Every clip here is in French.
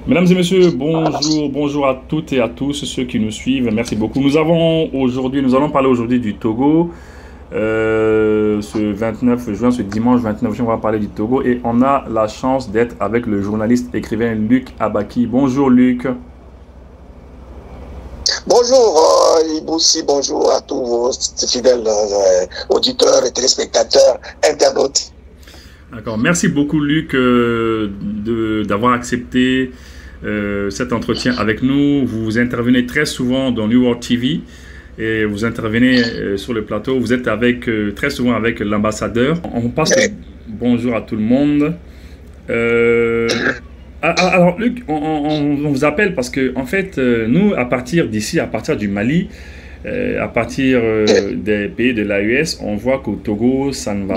Mesdames et messieurs, bonjour, bonjour à toutes et à tous ceux qui nous suivent. Merci beaucoup. Nous allons parler aujourd'hui du Togo. Ce 29 juin, ce dimanche 29 juin, on va parler du Togo et on a la chance d'être avec le journaliste écrivain Luc Abaki. Bonjour Luc. Bonjour Iboussi, bonjour à tous vos fidèles auditeurs et téléspectateurs, internautes. D'accord. Merci beaucoup Luc d'avoir accepté cet entretien avec nous. Vous intervenez très souvent dans New World TV et vous intervenez sur le plateau. Vous êtes très souvent avec l'ambassadeur. On passe le bonjour à tout le monde. Alors Luc, on vous appelle parce que en fait, nous, à partir d'ici, à partir du Mali, à partir des pays de l'AES, on voit qu'au Togo, ça ne va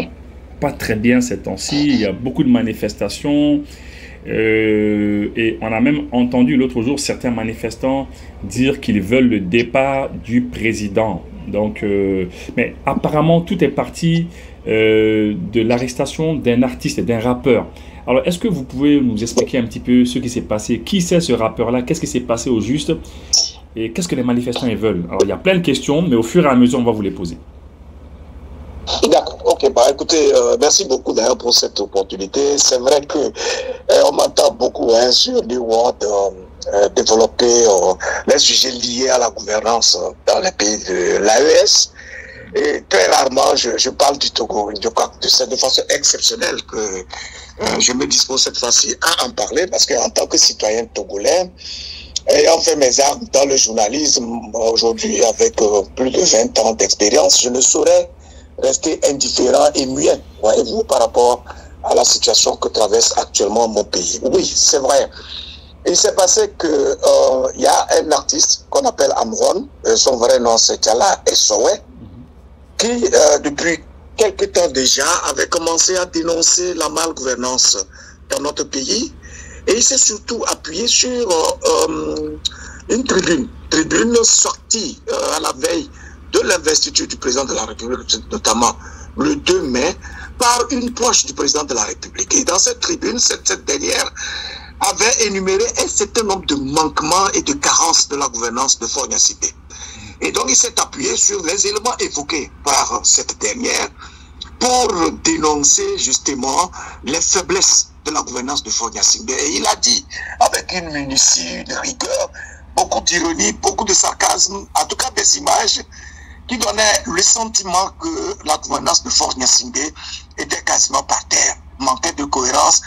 pas très bien ces temps-ci. Il y a beaucoup de manifestations. Et on a même entendu l'autre jour certains manifestants dire qu'ils veulent le départ du président. Donc, mais apparemment, tout est parti de l'arrestation d'un artiste et d'un rappeur. Alors, est-ce que vous pouvez nous expliquer un petit peu ce qui s'est passé? Qui c'est ce rappeur-là? Qu'est-ce qui s'est passé au juste? Et qu'est-ce que les manifestants ils veulent? Alors, il y a plein de questions, mais au fur et à mesure, on va vous les poser. D'accord, ok, écoutez, merci beaucoup d'ailleurs pour cette opportunité. C'est vrai que on m'entend beaucoup sur New World développer les sujets liés à la gouvernance dans les pays de l'AES. Et très rarement, je parle du Togo. Je crois que c'est de façon exceptionnelle que je me dispose cette fois-ci à en parler, parce qu'en tant que citoyen togolais, ayant fait mes armes dans le journalisme aujourd'hui avec plus de 20 ans d'expérience, je ne saurais rester indifférent et muet, voyez-vous, par rapport à la situation que traverse actuellement mon pays. Oui, c'est vrai. Il s'est passé que y a un artiste qu'on appelle Amron, son vrai nom c'est Tchala Essowe, qui depuis quelque temps déjà avait commencé à dénoncer la malgouvernance dans notre pays, et il s'est surtout appuyé sur une tribune sortie à la veille de l'investiture du président de la République, notamment le 2 mai, par une proche du président de la République. Et dans cette tribune, cette dernière avait énuméré un certain nombre de manquements et de carences de la gouvernance de Faure Gnassingbé. Et donc il s'est appuyé sur les éléments évoqués par cette dernière pour dénoncer justement les faiblesses de la gouvernance de Faure Gnassingbé. Et il a dit, avec une minutie, de rigueur, beaucoup d'ironie, beaucoup de sarcasme, en tout cas des images qui donnait le sentiment que la gouvernance de Faure Gnassingbé était quasiment par terre, manquait de cohérence,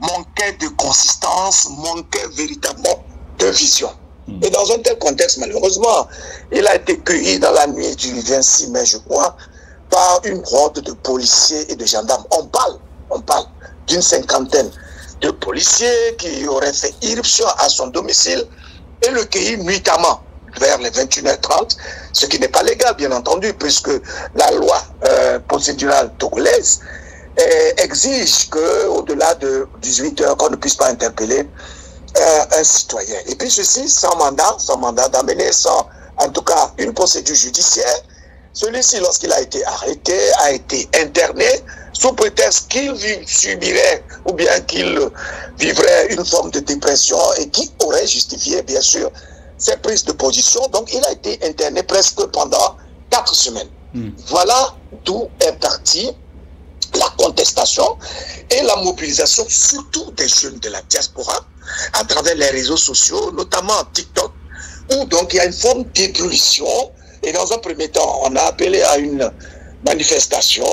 manquait de consistance, manquait véritablement de vision. Et dans un tel contexte, malheureusement, il a été cueilli dans la nuit du 26 mai, je crois, par une horde de policiers et de gendarmes. On parle d'une cinquantaine de policiers qui auraient fait irruption à son domicile et le cueilli nuitamment vers les 21h30, ce qui n'est pas légal, bien entendu, puisque la loi procédurale togolaise exige qu'au-delà de 18h, qu'on ne puisse pas interpeller un citoyen. Et puis ceci, sans mandat d'amener, sans en tout cas une procédure judiciaire. Celui-ci, lorsqu'il a été arrêté, a été interné sous prétexte qu'il subirait ou bien qu'il vivrait une forme de dépression et qui aurait justifié, bien sûr, ses prises de position. Donc, il a été interné presque pendant 4 semaines. Voilà d'où est partie la contestation et la mobilisation, surtout des jeunes de la diaspora, à travers les réseaux sociaux, notamment TikTok, où donc il y a une forme d'ébullition. Et dans un premier temps, on a appelé à une manifestation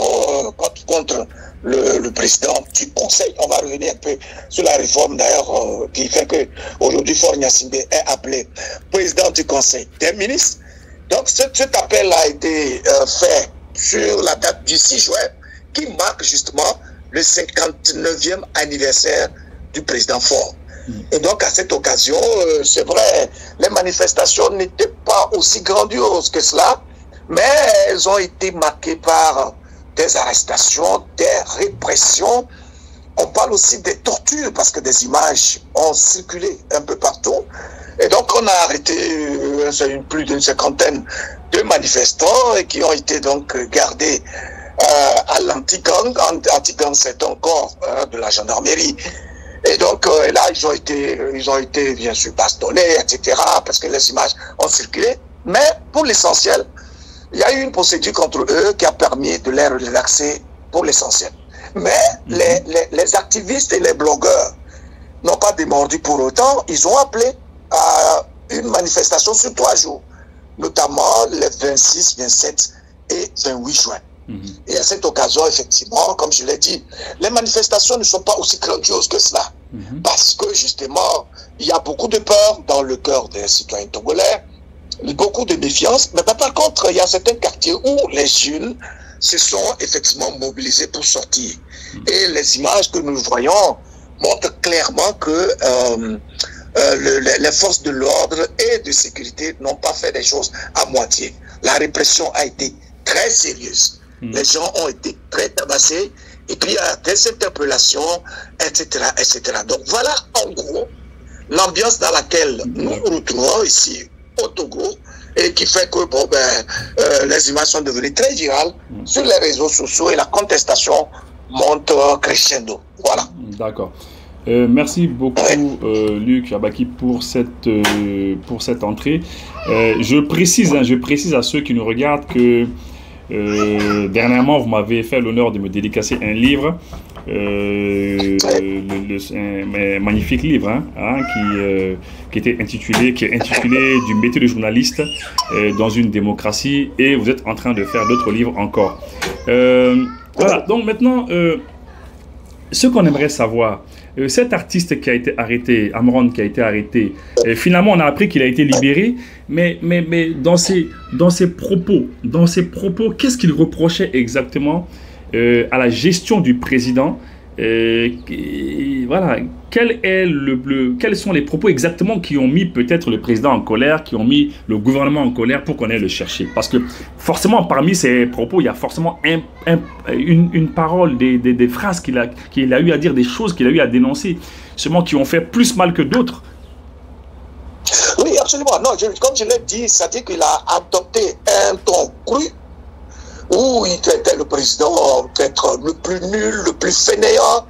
contre le président du Conseil. On va revenir un peu sur la réforme d'ailleurs qui fait que aujourd'hui Faure Gnassingbé est appelé président du Conseil des ministres. Donc cet appel a été fait sur la date du 6 juin qui marque justement le 59e anniversaire du président Faure. Et donc à cette occasion, c'est vrai, les manifestations n'étaient pas aussi grandioses que cela, mais elles ont été marquées par des arrestations, des répressions. On parle aussi des tortures parce que des images ont circulé un peu partout. Et donc on a arrêté plus d'une cinquantaine de manifestants et qui ont été donc gardés à l'anti-gang. Anti-gang, c'est un corps de la gendarmerie Et donc, là, ils ont été, bien sûr, bastonnés, etc., parce que les images ont circulé. Mais, pour l'essentiel, il y a eu une procédure contre eux qui a permis de les relaxer pour l'essentiel. Mais les activistes et les blogueurs n'ont pas démordu pour autant. Ils ont appelé à une manifestation sur 3 jours, notamment les 26, 27 et 28 juin. Et à cette occasion, effectivement, comme je l'ai dit, les manifestations ne sont pas aussi grandioses que cela. Parce que, justement, il y a beaucoup de peur dans le cœur des citoyens togolais, beaucoup de méfiance. Mais par contre, il y a certains quartiers où les jeunes se sont effectivement mobilisés pour sortir. Et les images que nous voyons montrent clairement que les forces de l'ordre et de sécurité n'ont pas fait des choses à moitié. La répression a été très sérieuse. Les gens ont été très tabassés, et puis il y a des interpellations, etc., etc. Donc voilà, en gros, l'ambiance dans laquelle nous nous retrouvons ici, au Togo, et qui fait que bon, les images sont devenues très virales sur les réseaux sociaux, et la contestation monte crescendo. Voilà. D'accord. Merci beaucoup, Luc Abaki, pour cette entrée. Je précise à ceux qui nous regardent que dernièrement, vous m'avez fait l'honneur de me dédicacer un livre, un magnifique livre, qui est intitulé Du métier de journaliste dans une démocratie, et vous êtes en train de faire d'autres livres encore. Voilà, donc maintenant, ce qu'on aimerait savoir, cet artiste qui a été arrêté, Amron, qui a été arrêté, finalement on a appris qu'il a été libéré, mais dans ses propos, qu'est-ce qu'il reprochait exactement à la gestion du président? Voilà, quels sont les propos exactement qui ont mis peut-être le président en colère, qui ont mis le gouvernement en colère pour qu'on aille le chercher? Parce que forcément, parmi ces propos, il y a forcément une parole, des phrases qu'il a eu à dire, des choses qu'il a eu à dénoncer, seulement qui ont fait plus mal que d'autres. Oui, absolument. Non, comme je l'ai dit, c'est-à-dire qu'il a adopté un ton cru, où il traitait le président d'être le plus nul, le plus fainéant,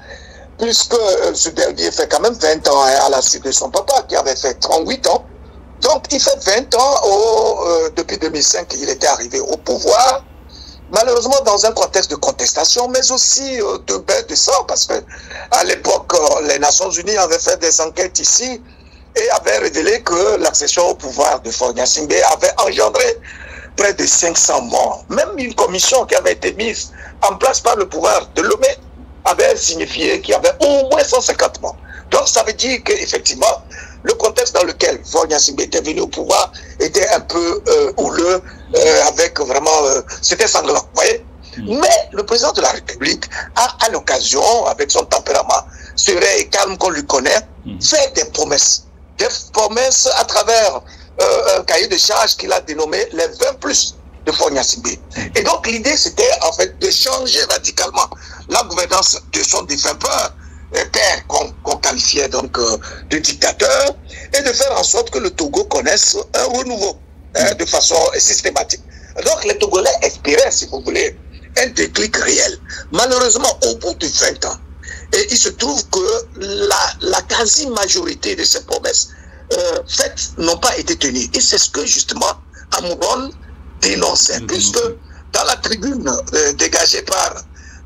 puisque ce dernier fait quand même 20 ans à la suite de son papa, qui avait fait 38 ans. Donc, il fait 20 ans, depuis 2005, il était arrivé au pouvoir, malheureusement dans un contexte de contestation, mais aussi de bain de sang, parce que à l'époque, les Nations Unies avaient fait des enquêtes ici et avaient révélé que l'accession au pouvoir de Faure Gnassingbé avait engendré près de 500 morts. Même une commission qui avait été mise en place par le pouvoir de Lomé avait signifié qu'il y avait au moins 150 morts. Donc ça veut dire qu'effectivement, le contexte dans lequel Faure Gnassingbé était venu au pouvoir était un peu houleux, avec vraiment... c'était sanglant, vous voyez. Mais le président de la République a, à l'occasion, avec son tempérament serein et calme qu'on lui connaît, fait des promesses. Des promesses à travers un cahier de charges qu'il a dénommé les 20 plus de Faure Gnassingbé. Et donc l'idée c'était en fait de changer radicalement la gouvernance de son défunt père qu'on qualifiait donc de dictateur, et de faire en sorte que le Togo connaisse un renouveau de façon systématique. Donc les Togolais espéraient, si vous voulez, un déclic réel. Malheureusement, au bout de 20 ans, et il se trouve que la quasi-majorité de ces promesses faites n'ont pas été tenues. Et c'est ce que justement Amron dénonçait, puisque dans la tribune dégagée par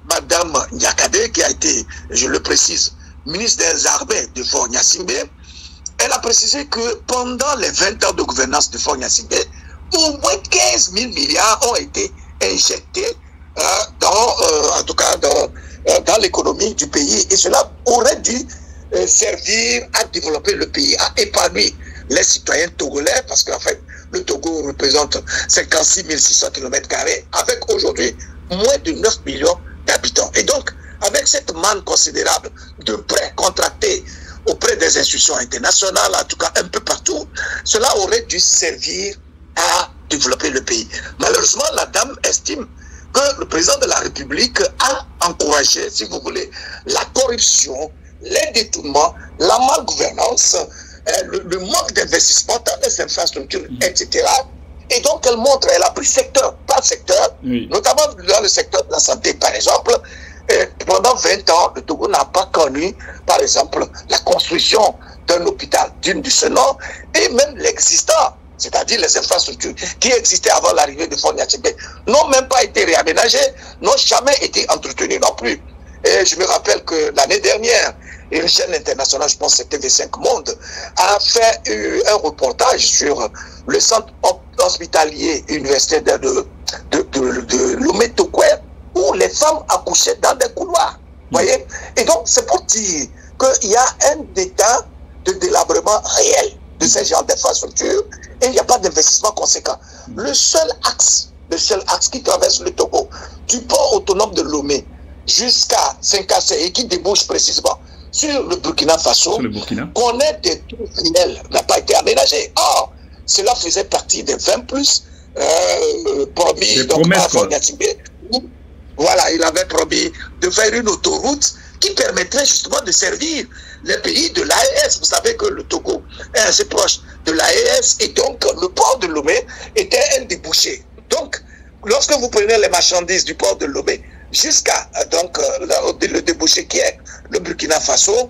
Madame Nyakade, qui a été, je le précise, ministre des Armées de Faure Gnassingbé, elle a précisé que pendant les 20 ans de gouvernance de Faure Gnassingbé, au moins 15 000 milliards ont été injectés en tout cas dans l'économie du pays, et cela aurait dû servir à développer le pays, à épanouir les citoyens togolais, parce qu'en fait, le Togo représente 56 600 km², avec aujourd'hui moins de 9 millions d'habitants. Et donc, avec cette manne considérable de prêts contractés auprès des institutions internationales, en tout cas un peu partout, cela aurait dû servir à développer le pays. Malheureusement, la dame estime que le président de la République a encouragé, si vous voulez, la corruption, les détournements, la malgouvernance, le manque d'investissement dans les infrastructures, etc. Et donc, elle a pris secteur par secteur, notamment dans le secteur de la santé, par exemple. pendant 20 ans, le Togo n'a pas connu, par exemple, la construction d'un hôpital digne de ce nom, et même l'existant, c'est-à-dire les infrastructures qui existaient avant l'arrivée de Faure Gnassingbé, n'ont même pas été réaménagées, n'ont jamais été entretenues non plus. Et je me rappelle que l'année dernière, une chaîne internationale, je pense que c'était TV5 Monde, a fait un reportage sur le centre hospitalier universitaire de Lomé-Tokwe, où les femmes accouchaient dans des couloirs. Voyez. Et donc, c'est pour dire qu'il y a un état de délabrement réel de ces genres d'infrastructures et il n'y a pas d'investissement conséquent. Le seul axe qui traverse le Togo, du port autonome de Lomé jusqu'à Saint-Cassé et qui débouche précisément sur le Burkina Faso, connaît des trous réels, n'a pas été aménagé. Or, cela faisait partie des 20 plus promis par Faure Gnassingbé. Voilà, il avait promis de faire une autoroute qui permettrait justement de servir les pays de l'AES. Vous savez que le Togo est assez proche de l'AES et donc le port de Lomé était un débouché. Donc, lorsque vous prenez les marchandises du port de Lomé jusqu'à le débouché qui est le Burkina Faso,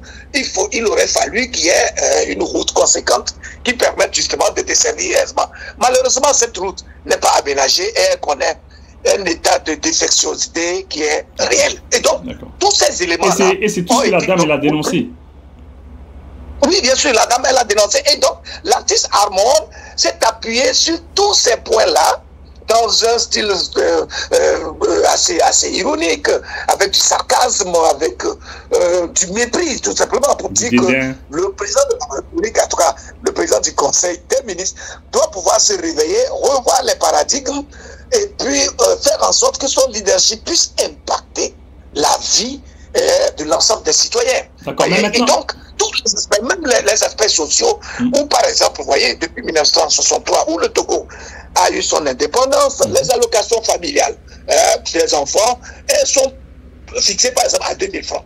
il aurait fallu qu'il y ait une route conséquente qui permette justement de desservir aisément. Malheureusement, cette route n'est pas aménagée et elle connaît un état de défectuosité qui est réel. Et donc, tous ces éléments-là... Et c'est tout ce que la dame, elle a dénoncé. Oui, bien sûr, la dame, elle a dénoncé. Et donc, l'artiste Harmon s'est appuyé sur tous ces points-là dans un style assez ironique, avec du sarcasme, avec du mépris, tout simplement, pour dire que le président de la République, en tout cas le président du Conseil des ministres, doit pouvoir se réveiller, revoir les paradigmes, et puis faire en sorte que son leadership puisse impacter la vie de l'ensemble des citoyens. Et donc, tous les aspects, même les aspects sociaux, où par exemple, vous voyez, depuis 1963, où le Togo a eu son indépendance, les allocations familiales des enfants, elles sont fixées par exemple à 2000 francs.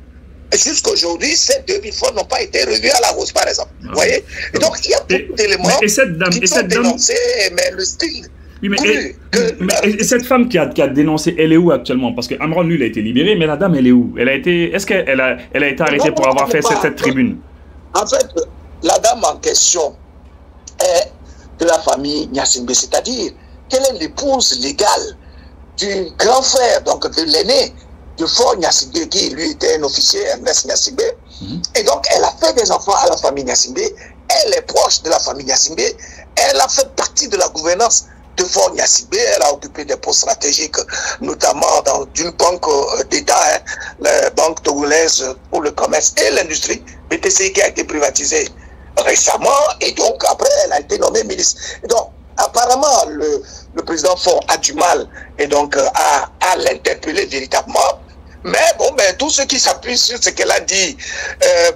Jusqu'aujourd'hui, ces 2000 francs n'ont pas été revus à la hausse, par exemple. Vous voyez? Et donc, il y a beaucoup d'éléments qui sont dénoncés, mais le style... Oui, et cette femme qui a dénoncé, elle est où actuellement? Parce que Amron, lui, il a été libéré, mais la dame, elle est où? Est-ce qu'elle a été arrêtée pour avoir fait cette tribune? En fait, la dame en question est de la famille Gnassingbé, c'est-à-dire qu'elle est l'épouse légale du grand frère, donc de l'aîné de Faure Gnassingbé, qui lui était un officier, Ernest Gnassingbé. Et donc, elle a fait des enfants à la famille Gnassingbé, elle est proche de la famille Gnassingbé, elle a fait partie de la gouvernance de Faure Gnassingbé, elle a occupé des postes stratégiques, notamment dans une banque d'État, la banque togolaise pour le commerce et l'industrie, BTC, qui a été privatisée récemment, et donc après elle a été nommée ministre. Et donc apparemment le président Faure a du mal et donc à l'interpeller véritablement. Mais bon, tous ceux qui s'appuient sur ce qu'elle a dit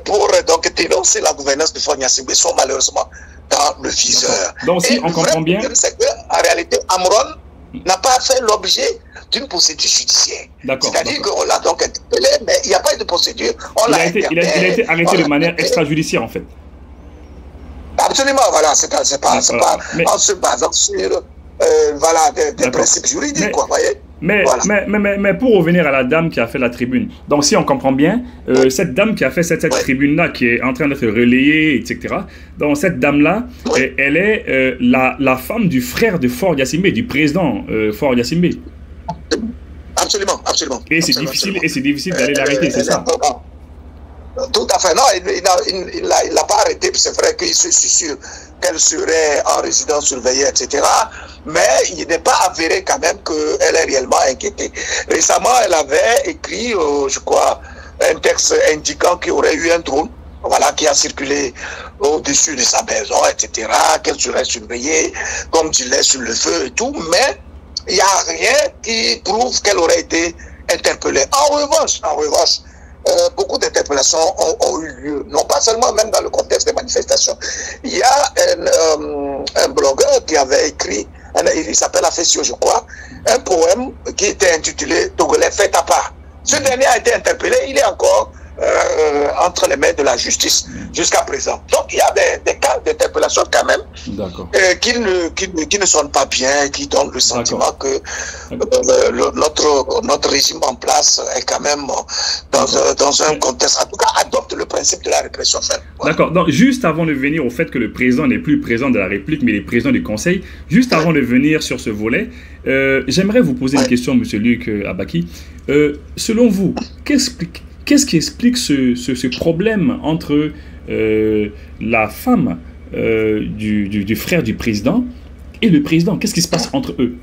pour donc dénoncer la gouvernance de Faure Gnassingbé sont malheureusement dans le viseur. Donc si on comprend bien, c'est qu'en réalité, Amron n'a pas fait l'objet d'une procédure judiciaire. C'est-à-dire qu'on l'a donc interpellé, mais il n'y a pas eu de procédure. Il a été arrêté de manière extrajudiciaire, en fait. Absolument, voilà, c'est pas en se basant sur des principes juridiques, quoi, voyez. Mais pour revenir à la dame qui a fait la tribune, donc si on comprend bien, cette dame qui a fait cette tribune-là, qui est en train d'être relayée, etc., donc cette dame-là, elle est la femme du frère de Faure Gnassingbé, du président Faure Gnassingbé. Absolument, absolument. Et c'est difficile d'aller l'arrêter, c'est ça? Tout à fait, non, il l'a pas arrêté, c'est vrai qu'il se sûr qu'elle serait en résidence surveillée, etc. Mais il n'est pas avéré quand même qu'elle est réellement inquiétée. Récemment, elle avait écrit, je crois, un texte indiquant qu'il y aurait eu un drone, voilà, qui a circulé au-dessus de sa maison, etc., qu'elle serait surveillée, comme du lait sur le feu et tout, mais il n'y a rien qui prouve qu'elle aurait été interpellée. En revanche, beaucoup d'interpellations ont eu lieu, non pas seulement même dans le contexte des manifestations. Il y a un blogueur qui avait écrit, il s'appelle Afessio, je crois, un poème qui était intitulé « Togolais, faites à part ». Ce dernier a été interpellé, il est encore entre les mains de la justice jusqu'à présent. Donc il y a des cas d'interpellation quand même, D'accord. qui ne sonne pas bien, qui donne le sentiment que notre régime en place est quand même dans un contexte, en tout cas adopte le principe de la répression ferme. Voilà. D'accord. Donc, juste avant de venir au fait que le président n'est plus président de la République, mais il est président du Conseil, juste avant de venir sur ce volet, j'aimerais vous poser une question, M. Luc Abaki. Selon vous, qu'est-ce qui explique ce problème entre la femme du frère du président et le président? Qu'est-ce qui se passe entre eux?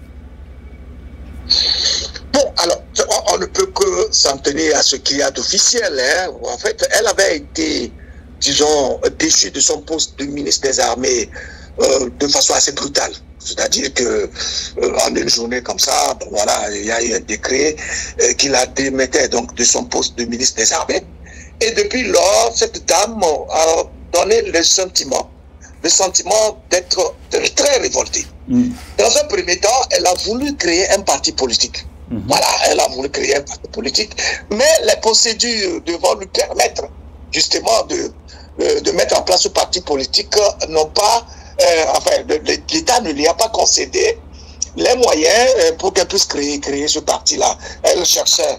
Bon, alors, on ne peut que s'en tenir à ce qu'il y a d'officiel. Hein. En fait, elle avait été, disons, déchue de son poste de ministre des Armées de façon assez brutale. C'est-à-dire que en une journée comme ça, bon, voilà, il y a eu un décret qui la démettait donc de son poste de ministre des Armées. Et depuis lors, cette dame a donné le sentiment d'être très révoltée. Dans un premier temps, elle a voulu créer un parti politique. Voilà, elle a voulu créer un parti politique, mais les procédures devant lui permettre justement de mettre en place ce parti politique n'ont pas, l'État ne lui a pas concédé les moyens pour qu'elle puisse créer ce parti-là. Elle cherchait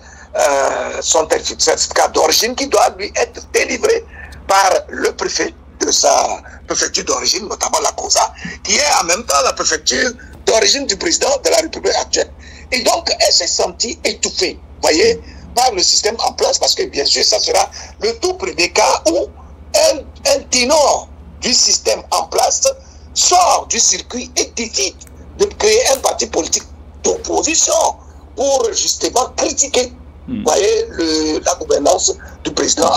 son certificat d'origine qui doit lui être délivré par le préfet de sa préfecture d'origine, notamment la COSA, qui est en même temps la préfecture d'origine du président de la République actuelle. Et donc, elle s'est sentie étouffée, voyez, par le système en place, parce que bien sûr, ça sera le tout premier cas où un ténor du système en place sort du circuit et décide de créer un parti politique d'opposition pour justement critiquer, voyez, la gouvernance du président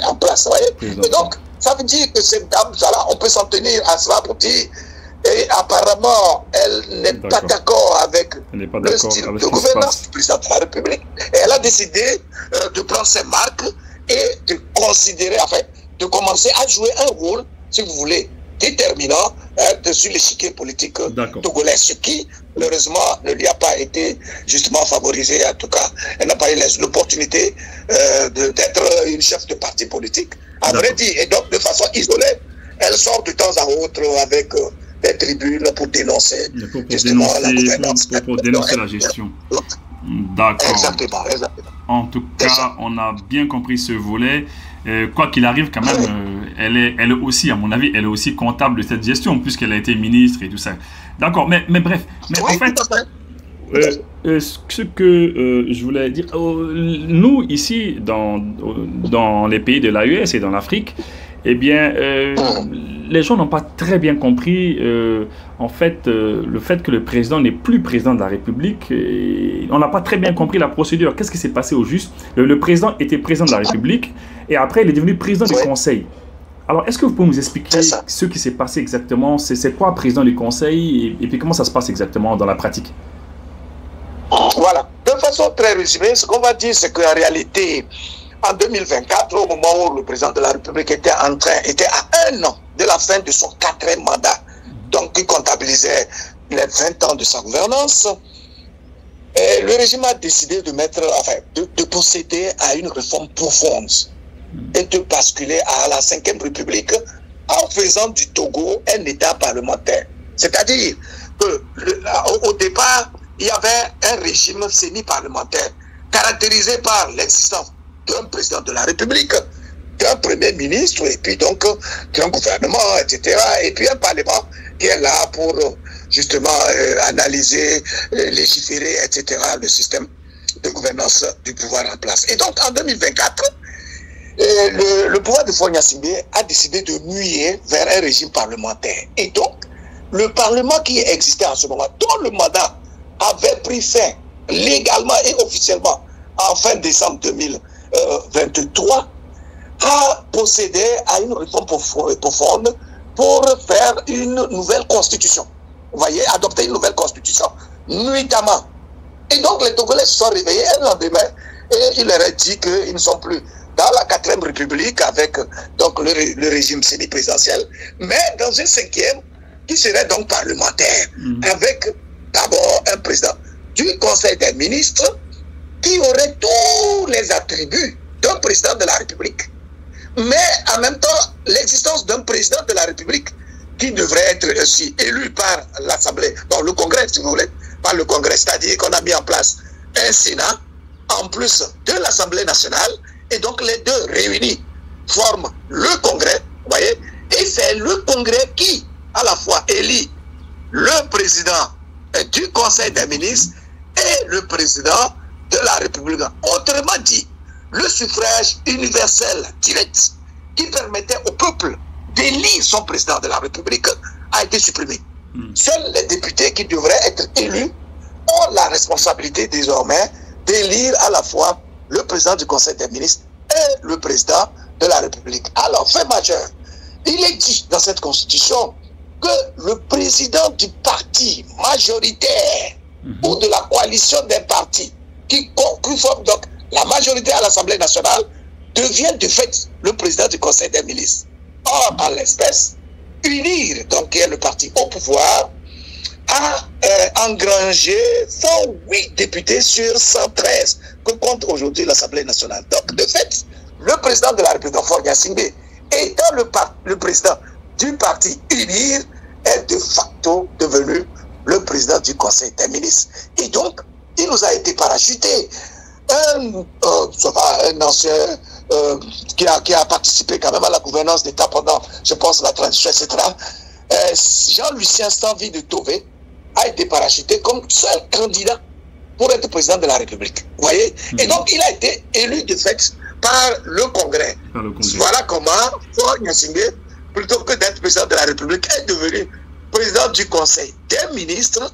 en place, voyez. Et donc, ça veut dire que cette dame, voilà, on peut s'en tenir à cela pour dire, et apparemment, elle n'est pas d'accord avec le style de gouvernance du président de la République. Et elle a décidé de prendre ses marques et de considérer, enfin, de commencer à jouer un rôle, si vous voulez, déterminant sur l'échiquier politique togolais, ce qui, malheureusement, ne lui a pas été justement favorisé. En tout cas, elle n'a pas eu l'opportunité d'être une chef de parti politique, à vrai dire. Et donc, de façon isolée, elle sort de temps à autre avec des tribunes pour dénoncer justement la gouvernance. Pour dénoncer la gestion. D'accord. Exactement. En tout cas, on a bien compris ce volet. Quoi qu'il arrive, quand même, elle est aussi, à mon avis, elle est aussi comptable de cette gestion, puisqu'elle a été ministre et tout ça. D'accord, mais bref. Mais oui, en fait, ce que je voulais dire, nous, ici, dans les pays de l'AES et dans l'Afrique, eh bien, les gens n'ont pas très bien compris, en fait, le fait que le président n'est plus président de la République. On n'a pas très bien compris la procédure. Qu'est-ce qui s'est passé au juste? Le président était président de la République et après, il est devenu président du Conseil. Alors, est-ce que vous pouvez nous expliquer ce qui s'est passé exactement? C'est quoi président du Conseil et puis comment ça se passe exactement dans la pratique? Voilà. De façon très résumée, ce qu'on va dire, c'est qu'en réalité, en 2024, au moment où le président de la République était à 1 an de la fin de son 4e mandat, donc qui comptabilisait les 20 ans de sa gouvernance, et le régime a décidé de de procéder à une réforme profonde et de basculer à la 5e République en faisant du Togo un État parlementaire. C'est-à-dire qu'au départ, il y avait un régime semi-parlementaire caractérisé par l'existence d'un président de la République, d'un premier ministre, et puis donc d'un gouvernement, etc. Et puis un parlement qui est là pour justement analyser, légiférer, etc. le système de gouvernance du pouvoir en place. Et donc en 2024, le pouvoir de Faure Gnassingbé a décidé de muer vers un régime parlementaire. Et donc, le Parlement qui existait en ce moment, dont le mandat avait pris fin légalement et officiellement en fin décembre 2023, a procédé à une réforme profonde pour faire une nouvelle constitution. Vous voyez, adopter une nouvelle constitution, nuitamment. Et donc les Togolais se sont réveillés un lendemain et il leur a dit qu'ils ne sont plus dans la 4e République avec donc le régime semi-présidentiel, mais dans une 5e qui serait donc parlementaire, avec d'abord un président du Conseil des ministres qui aurait tous les attributs d'un président de la République. Mais en même temps, l'existence d'un président de la République qui devrait être aussi élu par l'Assemblée, dans le Congrès, si vous voulez, par le Congrès, c'est-à-dire qu'on a mis en place un Sénat, en plus de l'Assemblée nationale, et donc les deux réunis forment le Congrès, vous voyez, et c'est le Congrès qui, à la fois, élit le président du Conseil des ministres et le président de la République. Autrement dit, le suffrage universel direct qui permettait au peuple d'élire son président de la République a été supprimé. Seuls les députés qui devraient être élus ont la responsabilité désormais d'élire à la fois le président du Conseil des ministres et le président de la République. Alors, fait majeur, il est dit dans cette constitution que le président du parti majoritaire ou de la coalition des partis qui forment donc la majorité à l'Assemblée nationale devient de fait le président du Conseil des ministres. Or, en l'espèce, unir, donc qui est le parti au pouvoir, a engrangé 108 députés sur 113 que compte aujourd'hui l'Assemblée nationale. Donc, de fait, le président de la République, Faure Gnassingbé, étant le président du parti UNIR, est de facto devenu le président du Conseil des ministres. Et donc, il nous a été parachuté un ancien qui a participé quand même à la gouvernance d'État pendant, je pense, la transition, etc. Jean-Lucien Stanville de Tové a été parachuté comme seul candidat pour être président de la République. Vous voyez? Et donc, il a été élu de fait par le Congrès. Voilà comment Faure Gnassingbé, plutôt que d'être président de la République, est devenu président du Conseil des ministres,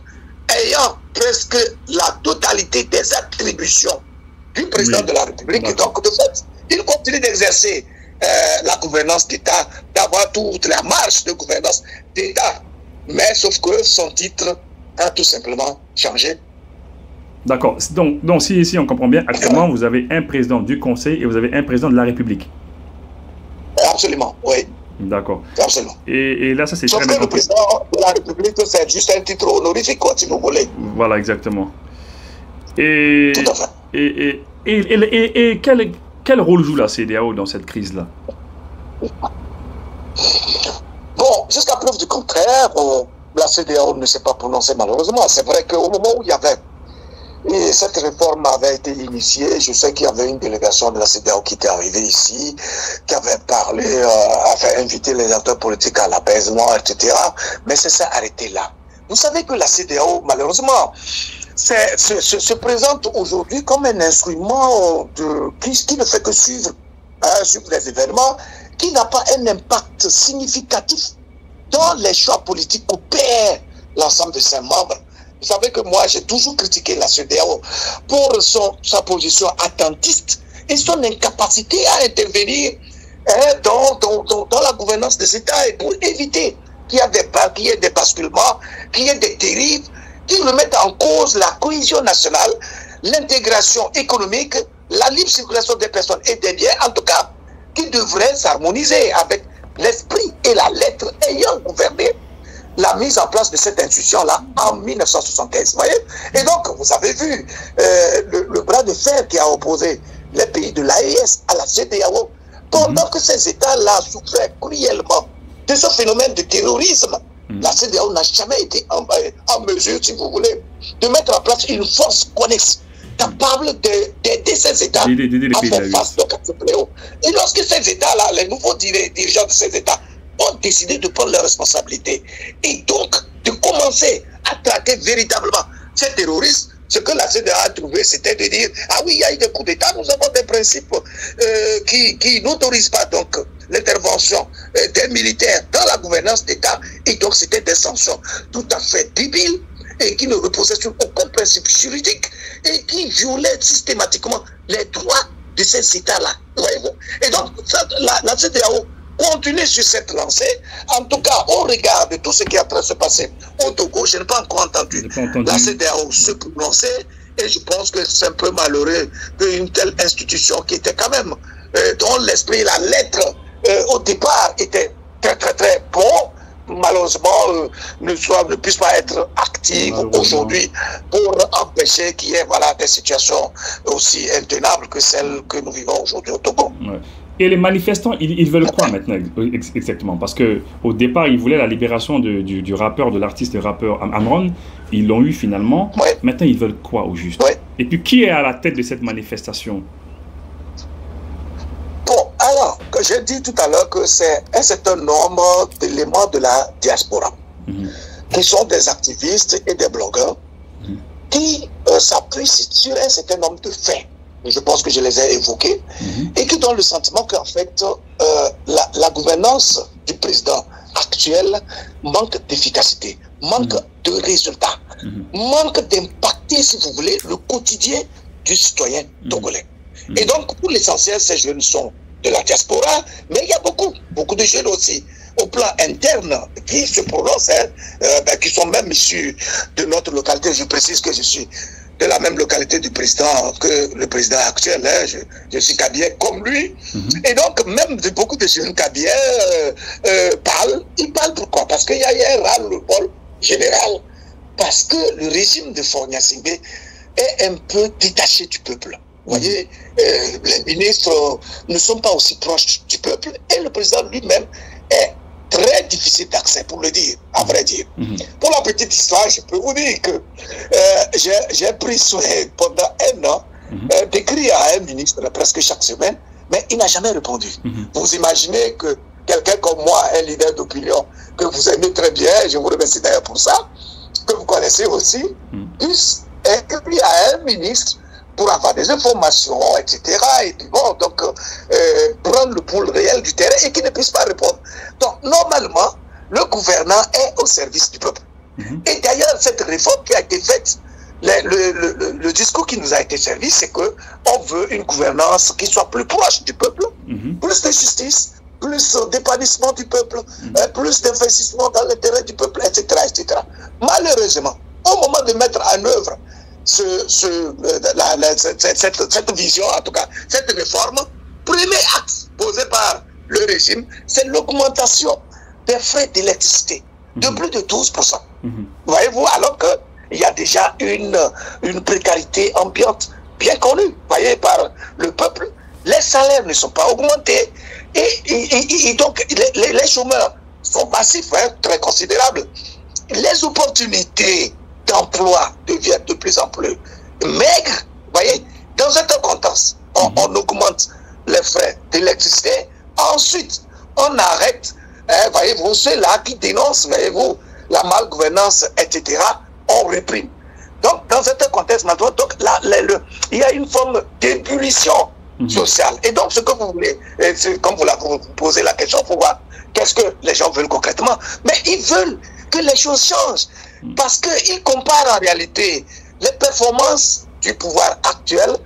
ayant presque la totalité des attributions du président de la République. Et donc, de fait, il continue d'exercer la gouvernance d'État, d'avoir toute la marche de gouvernance d'État. Mais sauf que son titre a tout simplement changé. D'accord. Donc si on comprend bien, actuellement, vous avez un président du Conseil et vous avez un président de la République. Absolument, oui. D'accord. Absolument. Et là, ça c'est très bien. bien. Le président de la République, c'est juste un titre honorifique, quoi, si vous voulez. Voilà, exactement. Et, tout à fait. Et quel rôle joue la CEDEAO dans cette crise-là? Bon, jusqu'à preuve du contraire, la CEDEAO ne s'est pas prononcée malheureusement. C'est vrai qu'au moment où il y avait et cette réforme avait été initiée. Je sais qu'il y avait une délégation de la CEDEAO qui était arrivée ici, qui avait parlé, avait invité les acteurs politiques à l'apaisement, etc. Mais ça s'est arrêté là. Vous savez que la CEDEAO, malheureusement, se présente aujourd'hui comme un instrument qui ne fait que suivre les événements, qui n'a pas un impact significatif dans les choix politiques qu'opèrent l'ensemble de ses membres. Vous savez que moi, j'ai toujours critiqué la CEDEAO pour sa position attentiste et son incapacité à intervenir dans la gouvernance des États et pour éviter qu'il y ait des basculements, qu'il y ait des dérives qui remettent en cause la cohésion nationale, l'intégration économique, la libre circulation des personnes et des biens, en tout cas, qui devraient s'harmoniser avec l'esprit et la lettre ayant gouverné la mise en place de cette institution-là en 1975. Vous voyez? Et donc, vous avez vu le bras de fer qui a opposé les pays de l'AES à la CEDEAO, pendant que ces États-là souffraient cruellement de ce phénomène de terrorisme. La CEDEAO n'a jamais été en mesure, si vous voulez, de mettre en place une force connexe, capable d'aider ces États à faire face à ce fléau. Et lorsque ces États-là, les nouveaux dirigeants de ces États, ont décidé de prendre leurs responsabilités et donc de commencer à traquer véritablement ces terroristes, ce que la CEDEAO a trouvé, c'était de dire « Ah oui, il y a eu des coups d'État, nous avons des principes qui n'autorisent pas donc l'intervention des militaires dans la gouvernance d'État, et donc c'était des sanctions tout à fait débiles et qui ne reposaient sur aucun principe juridique et qui violaient systématiquement les droits de ces États-là. » Et donc, la CEDEAO continue sur cette lancée. En tout cas, au regard de tout ce qui est en train de se passer au Togo, je n'ai pas encore entendu la CEDEAO se prononcer, et je pense que c'est un peu malheureux qu'une telle institution qui était quand même, dont l'esprit, la lettre, au départ, était très très très bon, malheureusement, ne puisse pas être active aujourd'hui pour empêcher qu'il y ait des situations aussi intenables que celles que nous vivons aujourd'hui au Togo. Ouais. Et les manifestants, ils veulent quoi maintenant exactement? Parce qu'au départ, ils voulaient la libération du rappeur, de l'artiste et rappeur Amron. Ils l'ont eu finalement. Ouais. Maintenant, ils veulent quoi au juste? Ouais. Et puis, qui est à la tête de cette manifestation? Bon, alors, que j'ai dit tout à l'heure que c'est un certain nombre d'éléments de la diaspora, qui sont des activistes et des blogueurs, qui s'appuient sur un certain nombre de faits. Je pense que je les ai évoqués, et qui donnent le sentiment qu'en fait, la gouvernance du président actuel manque d'efficacité, manque de résultats, manque d'impacter, si vous voulez, le quotidien du citoyen togolais. Et donc, pour l'essentiel, ces jeunes sont de la diaspora, mais il y a beaucoup de jeunes aussi, au plan interne, qui se prononcent, qui sont même issus de notre localité. Je précise que je suis de la même localité du président que le président actuel. Hein. Je suis Kabien comme lui. Et donc, même beaucoup de jeunes Kabyens parlent. Ils parlent pourquoi? Parce qu'il y a un ras-le-bol général. Parce que le régime de Faure Gnassingbé est un peu détaché du peuple. Vous voyez, les ministres ne sont pas aussi proches du peuple, et le président lui-même est très difficile d'accès, pour le dire, à vrai dire. Pour la petite histoire, je peux vous dire que j'ai pris soin pendant un an d'écrire à un ministre presque chaque semaine, mais il n'a jamais répondu. Vous imaginez que quelqu'un comme moi, un leader d'opinion que vous aimez très bien, je vous remercie d'ailleurs pour ça, que vous connaissez aussi, puisse écrire à un ministre pour avoir des informations, etc. Et puis bon, donc, prendre le pouls réel du terrain et qui ne puisse pas répondre. Donc, normalement, le gouvernant est au service du peuple. Et d'ailleurs, cette réforme qui a été faite, le discours qui nous a été servi, c'est qu'on veut une gouvernance qui soit plus proche du peuple, plus de justice, plus d'épanouissement du peuple, plus d'investissement dans l'intérêt du peuple, etc., etc. Malheureusement, au moment de mettre en œuvre cette vision, en tout cas, cette réforme, premier axe posé par le régime, c'est l'augmentation des frais d'électricité de plus de 12%. Voyez-vous, alors qu'il y a déjà une précarité ambiante bien connue, voyez, par le peuple. Les salaires ne sont pas augmentés et donc les chômeurs sont massifs, hein, très considérables. Les opportunités d'emploi deviennent de plus en plus maigres. Voyez, dans un contexte, on augmente les frais d'électricité. Ensuite, on arrête, voyez-vous, ceux-là qui dénoncent, voyez-vous, la malgouvernance, etc., on réprime. Donc, dans un contexte, maintenant, donc, il y a une forme d'ébullition sociale. Et donc, ce que vous voulez, comme vous l'avez posé la question, il faut voir qu'est-ce que les gens veulent concrètement. Mais ils veulent que les choses changent. Parce qu'ils comparent en réalité les performances du pouvoir actuel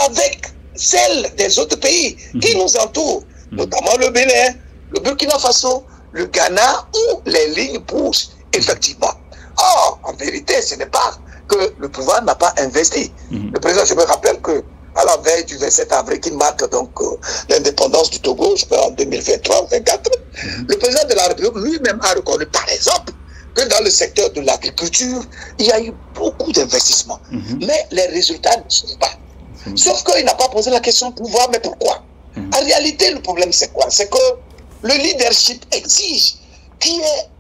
avec celles des autres pays qui nous entourent, notamment le Bénin, le Burkina Faso, le Ghana, où les lignes bougent effectivement. Or, en vérité, ce n'est pas que le pouvoir n'a pas investi. Le président, je me rappelle que à la veille du 27 avril, qui marque donc l'indépendance du Togo, je crois en 2023 ou 2024, le président de la République lui-même a reconnu, par exemple, que dans le secteur de l'agriculture, il y a eu beaucoup d'investissements. Mais les résultats ne sont pas. Sauf qu'il n'a pas posé la question pour voir, mais pourquoi? En réalité, le problème, c'est quoi? C'est que le leadership exige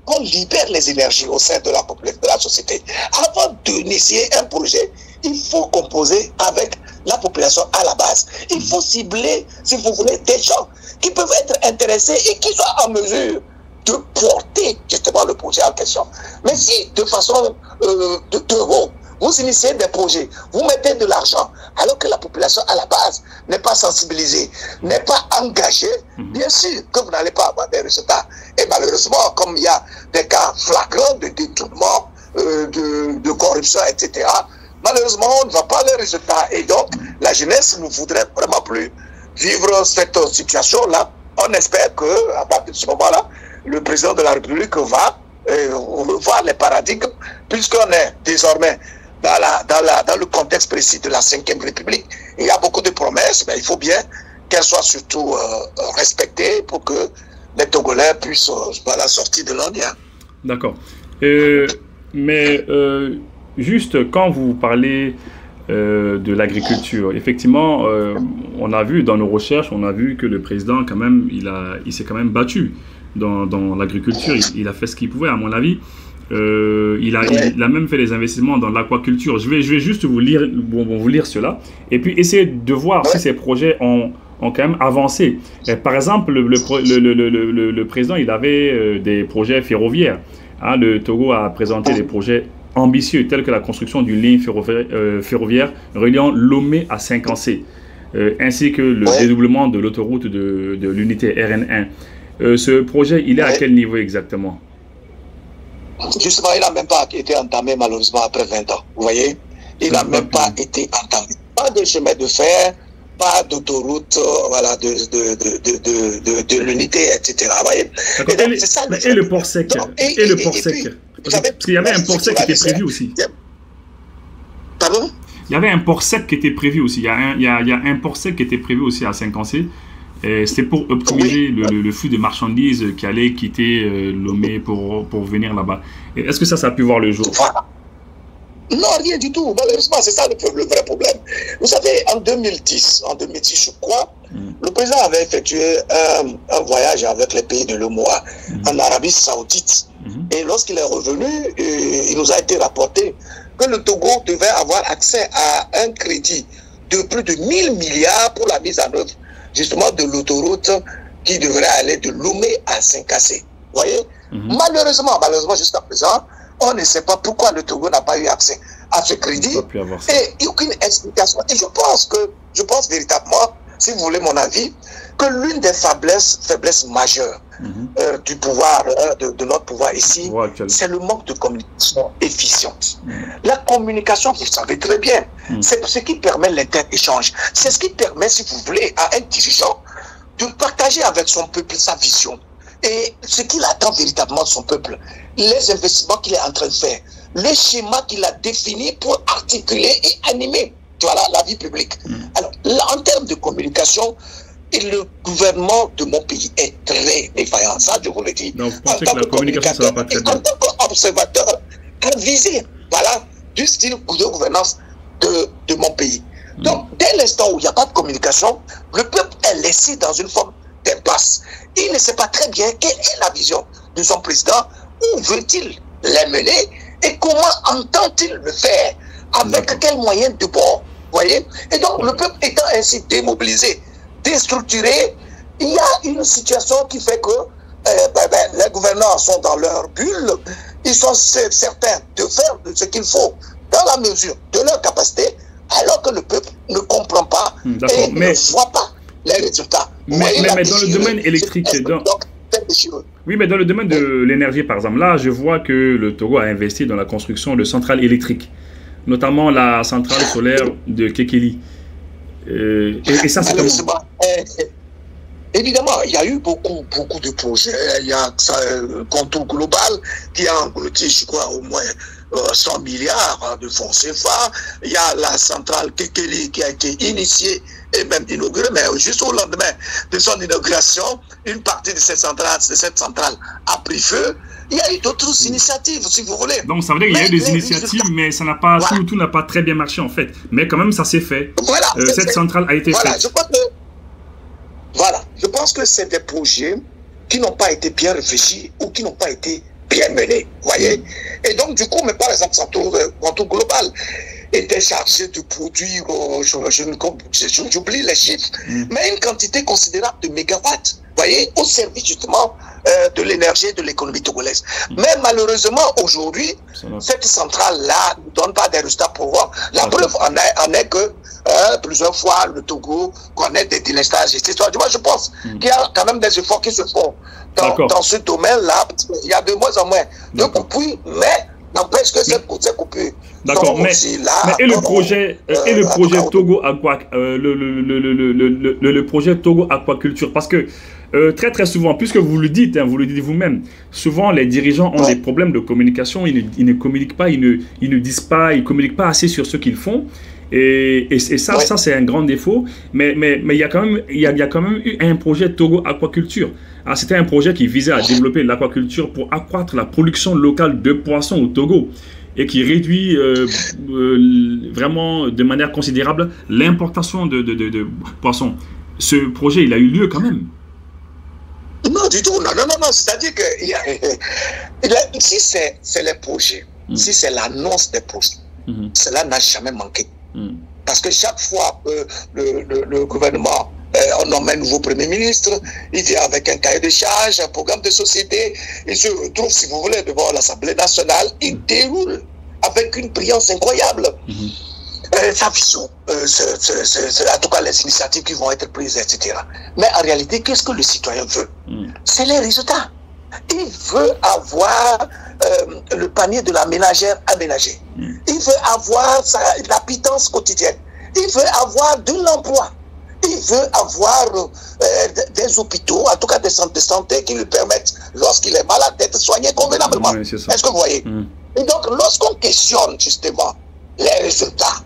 qu'on libère les énergies au sein de la société. Avant d'initier un projet, il faut composer avec la population à la base. Il faut cibler, si vous voulez, des gens qui peuvent être intéressés et qui soient en mesure de porter justement le projet en question. Mais si de façon de haut, vous initiez des projets, vous mettez de l'argent, alors que la population à la base n'est pas sensibilisée, n'est pas engagée, bien sûr que vous n'allez pas avoir des résultats. Et malheureusement, comme il y a des cas flagrants de détournement, de corruption, etc., malheureusement, on ne voit pas les résultats. Et donc, la jeunesse ne voudrait vraiment plus vivre cette situation-là. On espère qu'à partir de ce moment-là, le président de la République va revoir les paradigmes, puisqu'on est désormais dans le contexte précis de la 5e République. Il y a beaucoup de promesses, mais il faut bien qu'elles soient surtout respectées pour que les Togolais puissent sortir de l'ornière. D'accord. Mais juste quand vous parlez de l'agriculture. Effectivement, on a vu dans nos recherches, on a vu que le président, quand même, il s'est quand même battu dans l'agriculture. Il a fait ce qu'il pouvait, à mon avis. Il a même fait des investissements dans l'aquaculture. Je vais juste vous lire cela et puis essayer de voir si ces projets ont quand même avancé. Par exemple, le président, il avait des projets ferroviaires. Hein, le Togo a présenté des projets ambitieux tels que la construction d'une ligne ferroviaire reliant Lomé à Singkansé, ainsi que le dédoublement de l'autoroute de l'unité RN1. Ce projet, il est à quel niveau exactement? Justement, il n'a même pas été entamé malheureusement après 20 ans. Vous voyez, il n'a même pas été entamé. Pas de chemin de fer, pas d'autoroute, voilà, de l'unité, etc. Vous voyez. Et le port sec. Et le port sec. Parce qu'il y avait un port sec qui était prévu aussi. Pardon? Il y avait un port sec qui était prévu aussi. Il y a un port sec qui était prévu aussi à Singkansé. C'était pour optimiser le flux de marchandises qui allaient quitter Lomé pour venir là-bas. Est-ce que ça a pu voir le jour? Voilà. Non, rien du tout. Malheureusement, c'est ça le vrai problème. Vous savez, en 2010, je crois, le président avait effectué un voyage avec les pays de l'UEMOA en Arabie Saoudite. Et lorsqu'il est revenu, il nous a été rapporté que le Togo devait avoir accès à un crédit de plus de 1000 milliards pour la mise en œuvre justement de l'autoroute qui devrait aller de Lomé à Singkassé. Vous voyez? Malheureusement, jusqu'à présent, on ne sait pas pourquoi le Togo n'a pas eu accès à ce crédit et aucune explication. Et je pense véritablement, si vous voulez mon avis, que l'une des faiblesses majeures du pouvoir, de notre pouvoir ici, c'est le manque de communication efficiente. La communication, vous savez très bien, c'est ce qui permet l'inter-échange. C'est ce qui permet, si vous voulez, à un dirigeant de partager avec son peuple sa vision et ce qu'il attend véritablement de son peuple, les investissements qu'il est en train de faire, les schémas qu'il a définis pour articuler et animer, voilà, la vie publique. Alors, là, en termes de communication, et le gouvernement de mon pays est très défaillant, ça je vous le dis. Donc, vous pensez que la communication ne va pas très bien? En tant qu'observateur avisé, voilà, du style de gouvernance de mon pays. Donc, dès l'instant où il n'y a pas de communication, le peuple est laissé dans une forme d'impasse. Il ne sait pas très bien quelle est la vision de son président, où veut-il les mener et comment entend-il le faire, avec quels moyens de bord. Vous voyez? Et donc, le peuple étant ainsi démobilisé, déstructuré, il y a une situation qui fait que les gouvernants sont dans leur bulle, ils sont certains de faire ce qu'il faut dans la mesure de leur capacité, alors que le peuple ne comprend pas et ne voit pas les résultats. Mais dans le domaine électrique, oui, mais dans le domaine de l'énergie, par exemple, là, je vois que le Togo a investi dans la construction de centrales électriques, notamment la centrale solaire de Kekeli. Et ça, c'est comment? Évidemment, il y a eu beaucoup de projets. Il y a un contour global qui a englouti, je crois, au moins 100 milliards de fonds CFA. Il y a la centrale Kekeli qui a été initiée et même inaugurée, mais juste au lendemain de son inauguration, une partie de cette centrale a pris feu. Il y a eu d'autres initiatives, si vous voulez. Donc, ça veut dire qu'il y a eu des initiatives, mais ça n'a pas, tout n'a pas très bien marché, en fait. Mais quand même, ça s'est fait. Voilà, cette centrale a été faite. Je pense que c'est des projets qui n'ont pas été bien réfléchis ou qui n'ont pas été bien menés, vous voyez. Et donc, du coup, mais par exemple, Contour Global était chargé de produire, j'oublie les chiffres, mais une quantité considérable de mégawatts, vous voyez, au service justement de l'énergie et de l'économie togolaise. Mais malheureusement, aujourd'hui, cette centrale-là ne donne pas des résultats pour voir. La preuve en est que plusieurs fois, le Togo connaît des délestages. Moi, je pense qu'il y a quand même des efforts qui se font dans ce domaine-là. Il y a de moins en moins de coupures, mais n'empêche que ces coupures. D'accord, mais le projet Togo le projet Togo Aquaculture, parce que très souvent, puisque vous le dites vous-même, souvent les dirigeants ont des problèmes de communication, ils ne communiquent pas, ils ne disent pas, ils communiquent pas assez sur ce qu'ils font. Et ça c'est un grand défaut, mais il y a quand même eu un projet Togo Aquaculture. C'était un projet qui visait à développer l'aquaculture pour accroître la production locale de poissons au Togo. et qui réduit vraiment de manière considérable l'importation de poissons. Ce projet, il a eu lieu quand même. Non, du tout. Non. C'est-à-dire que si c'est les projets, si c'est l'annonce des projets, cela n'a jamais manqué. Parce que chaque fois que le gouvernement on nomme un nouveau Premier ministre, il vient avec un cahier de charges, un programme de société, il se retrouve, si vous voulez, devant l'Assemblée nationale, il déroule avec une brillance incroyable sa vision, en tout cas les initiatives qui vont être prises, etc. Mais en réalité, qu'est-ce que le citoyen veut? C'est les résultats. Il veut avoir le panier de la ménagère aménagé. Il veut avoir la pitance quotidienne. Il veut avoir de l'emploi. Il veut avoir des hôpitaux, en tout cas des centres de santé qui lui permettent, lorsqu'il est malade, d'être soigné convenablement. Oui, est-ce que vous voyez? Et donc, lorsqu'on questionne justement les résultats,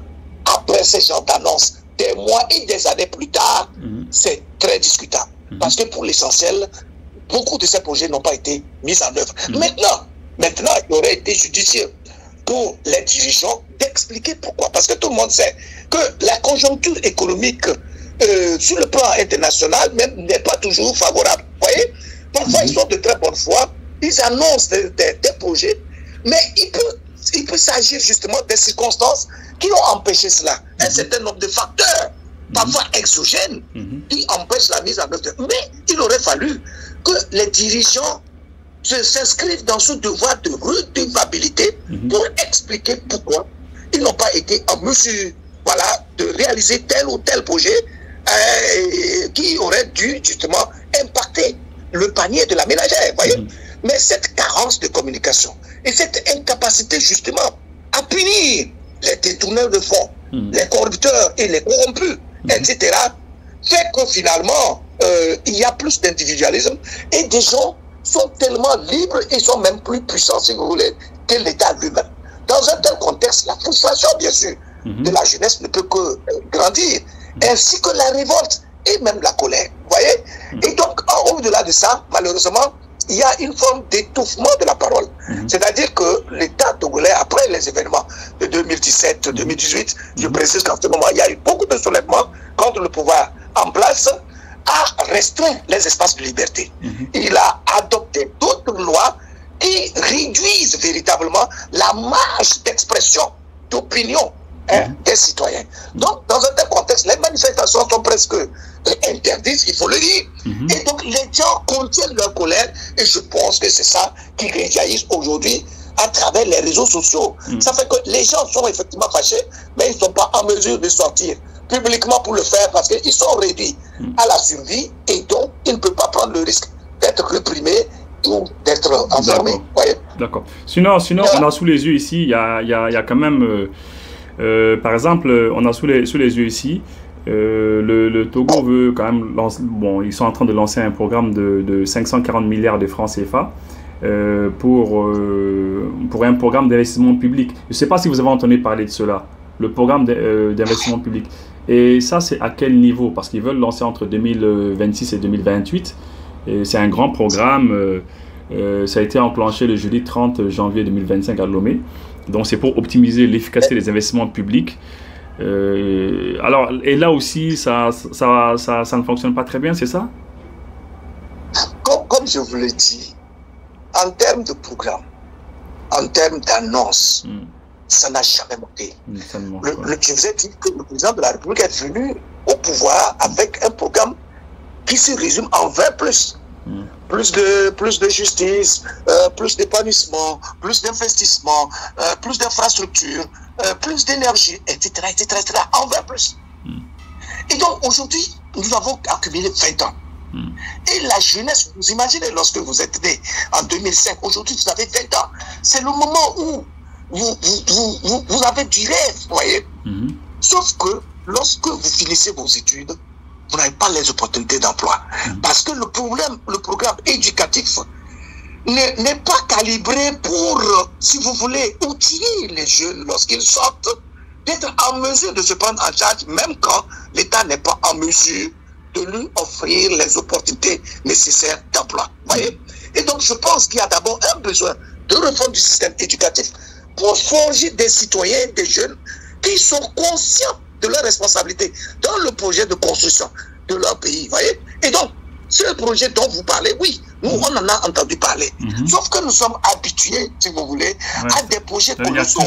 après ces genres d'annonces, des mois et des années plus tard, c'est très discutable. Parce que pour l'essentiel, beaucoup de ces projets n'ont pas été mis en œuvre. Maintenant, il aurait été judicieux pour les dirigeants d'expliquer pourquoi. Parce que tout le monde sait que la conjoncture économique sur le plan international même n'est pas toujours favorable. Vous voyez? Parfois, ils sont de très bonne foi, ils annoncent des projets, mais il peut s'agir justement des circonstances qui ont empêché cela. Un certain nombre de facteurs, parfois exogènes, qui empêchent la mise en œuvre. Mais il aurait fallu que les dirigeants s'inscrivent dans ce devoir de redevabilité pour expliquer pourquoi ils n'ont pas été en mesure, voilà, de réaliser tel ou tel projet qui aurait dû justement impacter le panier de la ménagère, voyez. Mais cette carence de communication et cette incapacité justement à punir les détourneurs de fonds, les corrupteurs et les corrompus, etc., fait que finalement il y a plus d'individualisme et des gens sont tellement libres et sont même plus puissants, si vous voulez, que l'État lui-même. Dans un tel contexte, la frustration, bien sûr, de la jeunesse ne peut que grandir, ainsi que la révolte et même la colère. Vous voyez? Et donc, au-delà de ça, malheureusement, il y a une forme d'étouffement de la parole. C'est-à-dire que l'État togolais, après les événements de 2017-2018, je précise qu'en ce moment, il y a eu beaucoup de soulèvements contre le pouvoir en place, a restreint les espaces de liberté. Il a adopté d'autres lois qui réduisent véritablement la marge d'expression, d'opinion des citoyens. Donc, dans un tel contexte, les manifestations sont presque interdites, il faut le dire. Et donc, les gens contiennent leur colère et je pense que c'est ça qui réjaillit aujourd'hui à travers les réseaux sociaux. Ça fait que les gens sont effectivement fâchés, mais ils ne sont pas en mesure de sortir publiquement pour le faire parce qu'ils sont réduits à la survie et donc ils ne peuvent pas prendre le risque d'être réprimés ou d'être enfermés. D'accord. Sinon, on a sous les yeux ici, il y a quand même, par exemple, on a sous les yeux ici, le Togo veut quand même lancer, bon, ils sont en train de lancer un programme de 540 milliards de francs CFA pour un programme d'investissement public. Je ne sais pas si vous avez entendu parler de cela, le programme d'investissement public. Et ça, c'est à quel niveau? Parce qu'ils veulent lancer entre 2026 et 2028. C'est un grand programme. Ça a été enclenché le jeudi 30 janvier 2025 à Lomé. Donc, c'est pour optimiser l'efficacité des investissements publics. Alors, et là aussi, ça ne fonctionne pas très bien, c'est ça? Comme je vous l'ai dit, en termes de programme, en termes d'annonce, ça n'a jamais manqué. Je vous ai dit que le président de la République est venu au pouvoir avec un programme qui se résume en 20 plus. Plus de justice, plus d'épanouissement, plus d'investissement, plus d'infrastructures, plus d'énergie, etc., en 20 plus. Et donc aujourd'hui, nous avons accumulé 20 ans. Et la jeunesse, vous imaginez, lorsque vous êtes né en 2005, aujourd'hui vous avez 20 ans. C'est le moment où vous avez du rêve, vous voyez. Sauf que lorsque vous finissez vos études, vous n'avez pas les opportunités d'emploi. Parce que le programme éducatif n'est pas calibré pour, si vous voulez, outiller les jeunes lorsqu'ils sortent, d'être en mesure de se prendre en charge, même quand l'État n'est pas en mesure de lui offrir les opportunités nécessaires d'emploi. Voyez? Et donc, je pense qu'il y a d'abord un besoin de réforme du système éducatif pour forger des citoyens, des jeunes qui sont conscients de leurs responsabilités dans le projet de construction de leur pays. Voyez. Et donc, ce projet dont vous parlez, oui, nous, on en a entendu parler. Sauf que nous sommes habitués, si vous voulez, à des projets colossaux.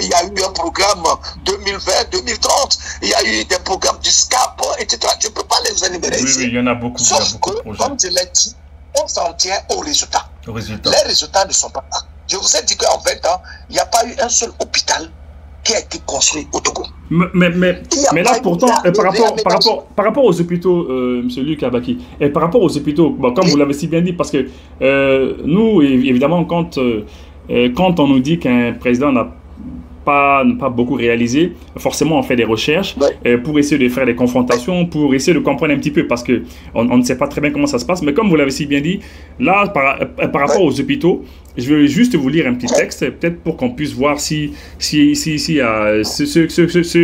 Il y a eu un programme 2020-2030, il y a eu des programmes du SCAP, etc. Je ne peux pas les énumérer ici. Oui, il y en a beaucoup. Sauf que, comme je l'ai dit, on s'en tient aux résultats. Les résultats ne sont pas là. Je vous ai dit qu'en 20 ans, il n'y a pas eu un seul hôpital qui a été construit au Togo. Mais là, pourtant, par rapport aux hôpitaux, M. Luc Abaki, et par rapport aux hôpitaux, bon, comme vous l'avez si bien dit, parce que nous, évidemment, quand on nous dit qu'un président n'a pas beaucoup réalisé, forcément on fait des recherches pour essayer de faire des confrontations, pour essayer de comprendre un petit peu, parce qu'on ne sait pas très bien comment ça se passe. Mais comme vous l'avez si bien dit, là, par rapport aux hôpitaux, je vais juste vous lire un petit texte, peut-être pour qu'on puisse voir si ce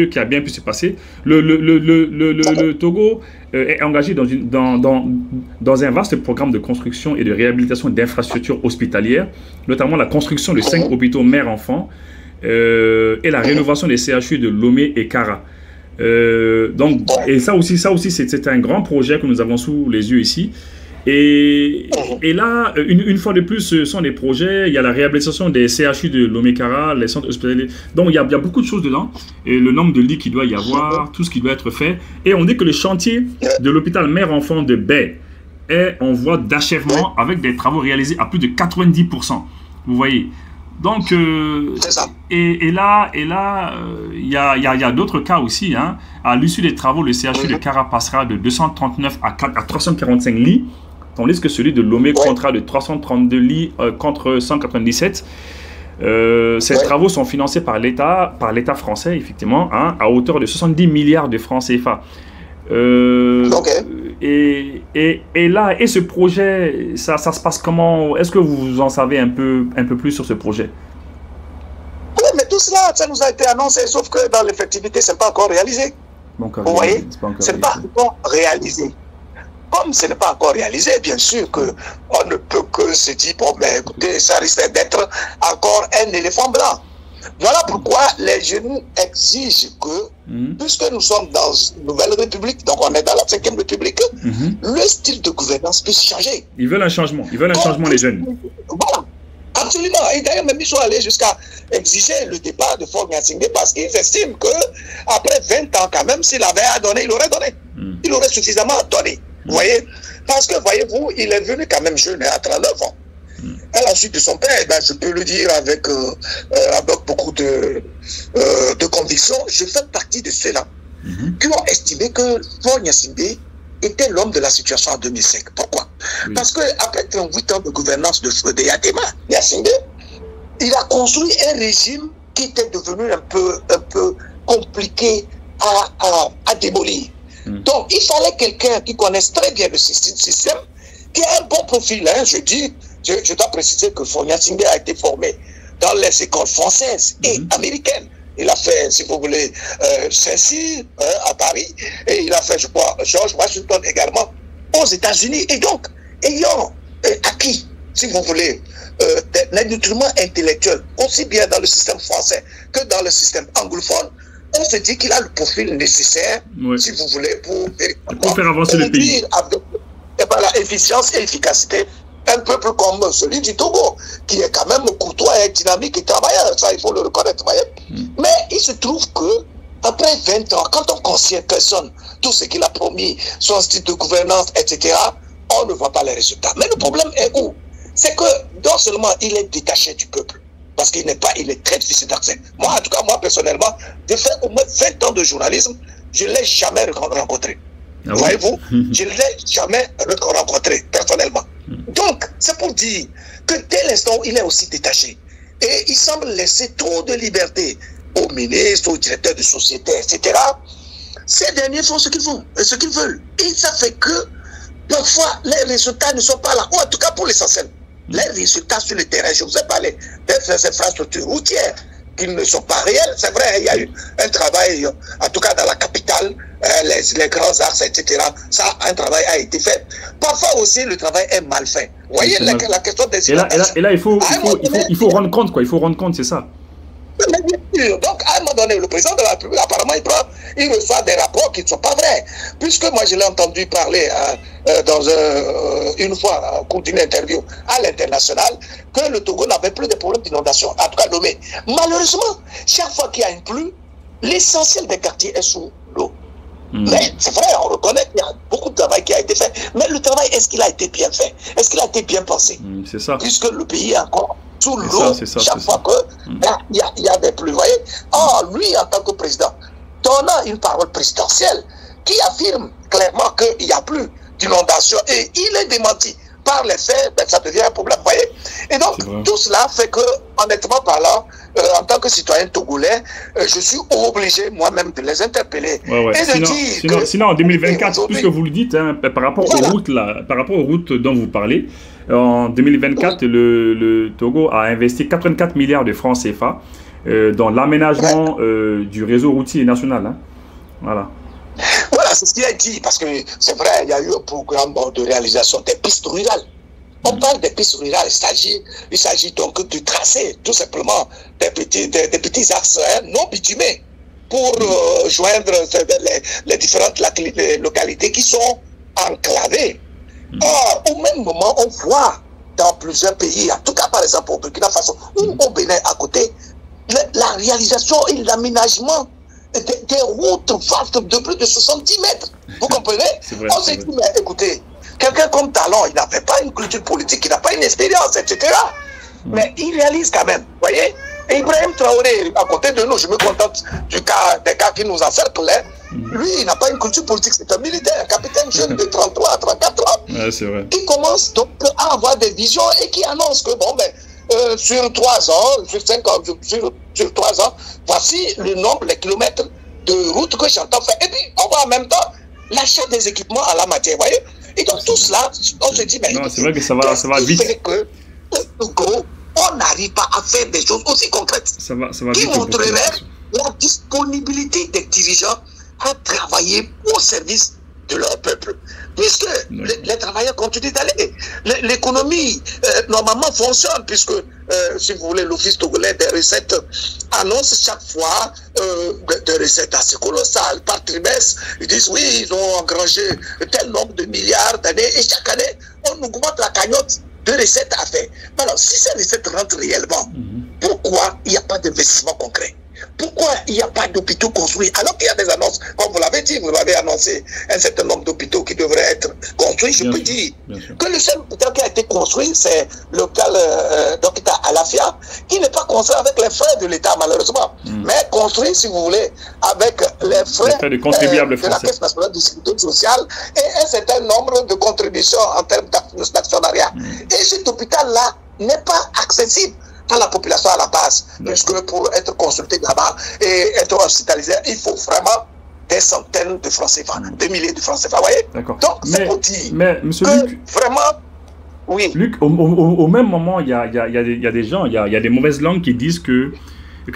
qui a bien pu se passer. Le Togo est engagé dans un vaste programme de construction et de réhabilitation d'infrastructures hospitalières, notamment la construction de 5 hôpitaux mère-enfant, et la rénovation des CHU de Lomé et Kara. Et ça aussi c'est un grand projet que nous avons sous les yeux ici. Et là, une fois de plus, ce sont des projets. Il y a la réhabilitation des CHU de Lomé Kara, les centres hospitaliers. Donc il y a beaucoup de choses dedans. Et le nombre de lits qu'il doit y avoir, tout ce qui doit être fait. Et on dit que le chantier de l'hôpital mère-enfant de Baie est en voie d'achèvement avec des travaux réalisés à plus de 90%. Vous voyez. Donc, et là, il y a d'autres cas aussi. Hein. À l'issue des travaux, le CHU de Kara passera de 239 à 345 lits, tandis que celui de Lomé comptera de 332 lits contre 197. Ces travaux sont financés par l'État français, effectivement, hein, à hauteur de 70 milliards de francs CFA. Et ce projet, ça se passe comment? Est-ce que vous en savez un peu plus sur ce projet? Oui, mais tout cela, ça nous a été annoncé, sauf que dans l'effectivité, ce n'est pas encore réalisé. Vous voyez, ce n'est pas encore réalisé. Comme ce n'est pas encore réalisé, bien sûr qu'on ne peut que se dire, bon, mais écoutez, ça risque d'être encore un éléphant blanc. Voilà pourquoi les jeunes exigent que, puisque nous sommes dans une nouvelle république, donc on est dans la 5e république, le style de gouvernance puisse changer. Ils veulent un changement, les jeunes. Voilà, absolument. Et d'ailleurs, même ils sont allés jusqu'à exiger le départ de Faure Gnassingbé parce qu'ils estiment qu'après 20 ans, quand même, s'il avait à donner, il aurait donné. Il aurait suffisamment donné. Vous voyez? Parce que, voyez-vous, il est venu quand même jeune, à 39 ans. À la suite de son père, je peux le dire avec beaucoup de conviction, je fais partie de ceux-là qui ont estimé que Faure Gnassingbé était l'homme de la situation en 2005. Pourquoi? Parce qu'après 38 ans de gouvernance de Yadema, Gnassingbé, il a construit un régime qui était devenu un peu compliqué à démolir. Donc, il fallait quelqu'un qui connaisse très bien le système, qui a un bon profil. Hein, je dois préciser que Faure Gnassingbé a été formé dans les écoles françaises et américaines. Il a fait, si vous voulez, Saint-Cyr à Paris, et il a fait, je crois, George Washington également aux États-Unis. Et donc, ayant acquis, si vous voulez, un nutriments intellectuel, aussi bien dans le système français que dans le système anglophone, on se dit qu'il a le profil nécessaire, si vous voulez, pour faire avancer le pays. Avec la efficience et efficacité, un peuple comme celui du Togo, qui est quand même courtois et dynamique et travailleur, ça il faut le reconnaître, voyez. Mais il se trouve que après 20 ans, quand on considère personne, tout ce qu'il a promis, son style de gouvernance, etc., on ne voit pas les résultats. Mais le problème est où? C'est que non seulement il est détaché du peuple, parce qu'il est très difficile d'accès. Moi, en tout cas, moi personnellement, j'ai fait au moins 20 ans de journalisme, je ne l'ai jamais rencontré. Voyez-vous, je ne l'ai jamais rencontré personnellement. Donc, c'est pour dire que dès l'instant où il est aussi détaché, et il semble laisser trop de liberté aux ministres, aux directeurs de société, etc., ces derniers font ce qu'ils font, ce qu'ils veulent. Et ça fait que, parfois, les résultats ne sont pas là, ou en tout cas pour l'essentiel. Les résultats sur le terrain, je vous ai parlé des infrastructures routières qui ne sont pas réelles. C'est vrai, il y a eu un travail, en tout cas dans la capitale, les grands axes, etc. Ça, un travail a été fait. Parfois aussi, le travail est mal fait. Vous voyez la question des et là, il faut rendre compte, quoi. Il faut rendre compte, c'est ça. Mais bien sûr. Donc, à un moment donné, le président de la République, apparemment, il reçoit des rapports qui ne sont pas vrais. Puisque moi, je l'ai entendu parler dans une fois, au cours d'une interview à l'international, que le Togo n'avait plus de problèmes d'inondation, en tout cas nommé. Malheureusement, chaque fois qu'il y a une pluie, l'essentiel des quartiers est sous l'eau. Mais c'est vrai, on reconnaît qu'il y a beaucoup de travail qui a été fait. Mais le travail, est-ce qu'il a été bien fait? Est-ce qu'il a été bien pensé? C'est ça. Puisque le pays est encore sous l'eau chaque fois qu'il y a des pluies. Vous voyez? Or, lui, en tant que président, donnant une parole présidentielle qui affirme clairement qu'il n'y a plus d'inondation et il est démenti par les faits, ben, ça devient un problème. Vous voyez? Et donc, tout cela fait que, honnêtement parlant, en tant que citoyen togolais, je suis obligé moi-même de les interpeller. Et de dire sinon, en 2024, puisque vous le dites, hein, par rapport aux routes là, par rapport aux routes dont vous parlez, en 2024, le Togo a investi 84 milliards de francs CFA dans l'aménagement du réseau routier national. Hein. Voilà. Voilà, c'est ce qu'il a dit, parce que c'est vrai, il y a eu un programme de réalisation des pistes rurales. On parle des pistes rurales, il s'agit donc de tracer tout simplement des petits axes non bitumés pour joindre les différentes localités qui sont enclavées. Or, au même moment, on voit dans plusieurs pays, en tout cas par exemple au Burkina Faso ou au Bénin à côté, la réalisation et l'aménagement des routes vastes de plus de 70 mètres. Vous comprenez? On s'est dit, mais écoutez, quelqu'un comme Talon, il n'avait pas une culture politique, il n'a pas une expérience, etc. Mais il réalise quand même, vous voyez? Et Ibrahim Traoré, à côté de nous, je me contente des cas qui nous encerclent. Lui, il n'a pas une culture politique, c'est un militaire, un capitaine jeune de 33 à 34 ans, qui commence donc à avoir des visions et qui annonce que, bon, ben, sur 3 ans, sur 5 ans, sur 3 ans, voici le nombre, les kilomètres de route que j'entends faire. Et puis, on voit en même temps l'achat des équipements à la matière, vous voyez? Et donc, tout cela, on se dit, mais c'est vrai que ça va vite. Fait que, on n'arrive pas à faire des choses aussi concrètes qui montreraient la disponibilité des dirigeants à travailler au service de leur peuple. Puisque les travailleurs continuent d'aller. L'économie, normalement, fonctionne, puisque, si vous voulez, l'Office togolais des recettes annonce chaque fois des recettes assez colossales. Par trimestre, ils disent, oui, ils ont engrangé tel nombre de milliards d'années, et chaque année, on augmente la cagnotte de recettes à faire. Alors, si ces recettes rentrent réellement, pourquoi il n'y a pas d'investissement concret? Pourquoi il n'y a pas d'hôpitaux construits alors qu'il y a des annonces? Comme vous l'avez dit, vous avez annoncé un certain nombre d'hôpitaux qui devraient être construits. Je peux dire que le seul hôpital qui a été construit, c'est l'hôpital d'hôpital Alafia, qui n'est pas construit avec les frais de l'État, malheureusement, mais construit, si vous voulez, avec les frais de la Caisse nationale de sécurité sociale et un certain nombre de contributions en termes d'actionnariat. Et cet hôpital-là n'est pas accessible à la population à la base, puisque pour être consulté là-bas et être hospitalisé, il faut vraiment des centaines de francs CFA, des milliers de francs CFA, vous voyez? Donc, c'est pour dire que Luc, vraiment, oui. Luc, au même moment, il y a des gens, il y a des mauvaises langues qui disent que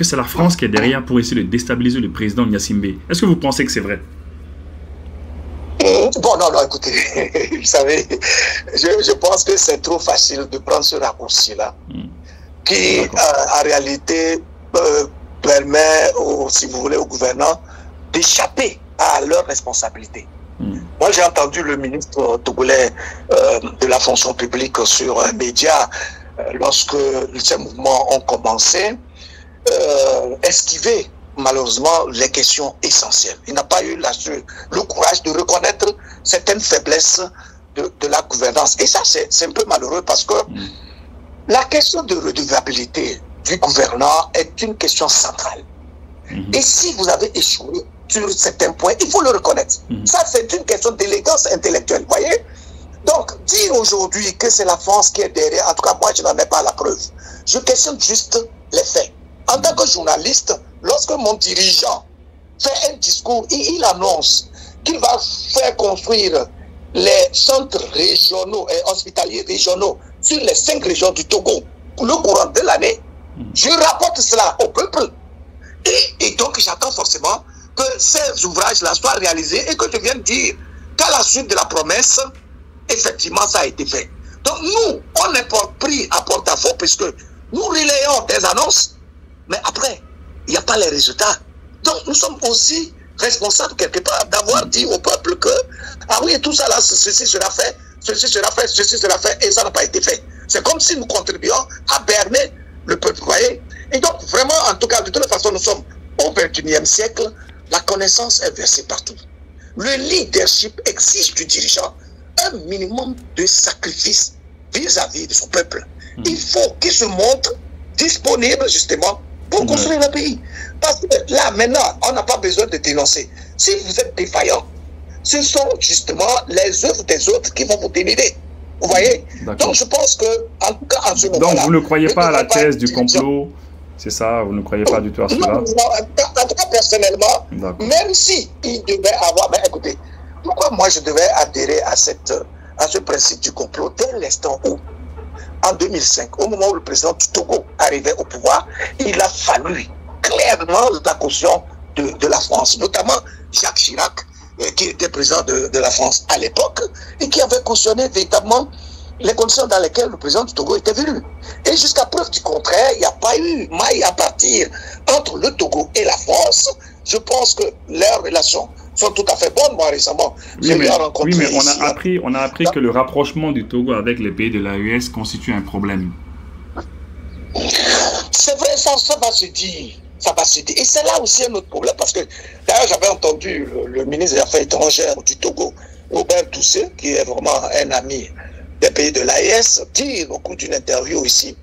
c'est la France qui est derrière pour essayer de déstabiliser le président Gnassingbé. Est-ce que vous pensez que c'est vrai? Bon, non, écoutez, vous savez, je pense que c'est trop facile de prendre ce raccourci-là. Qui en réalité permet, si vous voulez, aux gouvernants d'échapper à leurs responsabilités. Moi, j'ai entendu le ministre togolais de la fonction publique sur un média, lorsque ces mouvements ont commencé, esquiver malheureusement les questions essentielles. Il n'a pas eu le courage de reconnaître certaines faiblesses de la gouvernance. Et ça, c'est un peu malheureux parce que la question de redevabilité du gouvernant est une question centrale. Et si vous avez échoué sur certains points, il faut le reconnaître. Ça, c'est une question d'élégance intellectuelle, vous voyez? Donc, dire aujourd'hui que c'est la France qui est derrière, en tout cas, moi, je n'en ai pas la preuve. Je questionne juste les faits. En tant que journaliste, lorsque mon dirigeant fait un discours et il annonce qu'il va faire construire les centres régionaux et hospitaliers régionaux sur les 5 régions du Togo pour le courant de l'année, je rapporte cela au peuple. Et donc, j'attends forcément que ces ouvrages-là soient réalisés et que je vienne dire qu'à la suite de la promesse, effectivement, ça a été fait. Donc, nous, on est pris à porte-à-faux puisque nous relayons des annonces, mais après, il n'y a pas les résultats. Donc nous sommes aussi responsables quelque part d'avoir dit au peuple que, ah oui, tout ça là, ceci sera fait, ceci sera fait, ceci sera fait, et ça n'a pas été fait. C'est comme si nous contribuions à berner le peuple, vous voyez. Et donc vraiment, en tout cas, de toute façon, nous sommes au XXIe siècle, la connaissance est versée partout. Le leadership exige du dirigeant un minimum de sacrifice vis-à-vis de son peuple. Il faut qu'il se montre disponible justement pour construire le pays. Parce que là, maintenant, on n'a pas besoin de dénoncer. Si vous êtes défaillant, ce sont justement les œuvres des autres qui vont vous dénider. Vous voyez? Donc je pense que, en tout cas, en ce moment-là... Donc vous ne croyez pas à la thèse du complot? C'est ça, vous ne croyez pas du tout à cela? Non, en tout cas, personnellement, même si il devait avoir... Mais écoutez, pourquoi moi je devais adhérer à ce principe du complot dès l'instant où, en 2005, au moment où le président du Togo arrivait au pouvoir, il a fallu clairement la caution de la France, notamment Jacques Chirac, qui était président de la France à l'époque, et qui avait cautionné véritablement les conditions dans lesquelles le président du Togo était venu. Et jusqu'à preuve du contraire, il n'y a pas eu maille à partir entre le Togo et la France. Je pense que leurs relations sont tout à fait bonnes. Moi, récemment, oui, mais on a appris que le rapprochement du Togo avec les pays de l'AES constitue un problème. C'est vrai, ça va se dire. Ça va se dire. Et c'est là aussi un autre problème, parce que d'ailleurs, j'avais entendu le ministre des Affaires étrangères du Togo, Robert Doucet, qui est vraiment un ami des pays de l'AES, dire au cours d'une interview ici,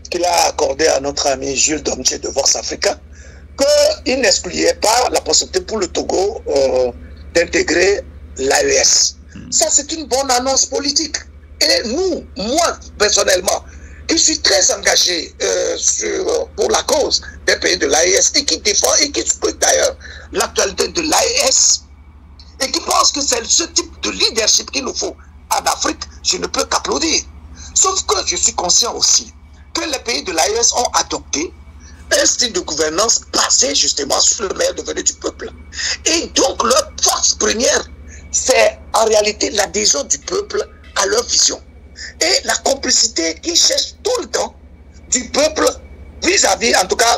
qu'il a accordé à notre ami Jules Domtier de Vox Africa, qu'il n'excluait pas la possibilité pour le Togo d'intégrer l'AES. Ça, c'est une bonne annonce politique. Et nous, moi, personnellement, qui suis très engagé pour la cause des pays de l'AES et qui défend et qui scrute d'ailleurs l'actualité de l'AES et qui pense que c'est ce type de leadership qu'il nous faut en Afrique, je ne peux qu'applaudir. Sauf que je suis conscient aussi que les pays de l'AES ont adopté un style de gouvernance basé justement sur le meilleur devenu du peuple. Et donc leur force première, c'est en réalité l'adhésion du peuple à leur vision. Et la complicité qu'ils cherchent tout le temps du peuple vis-à-vis, en tout cas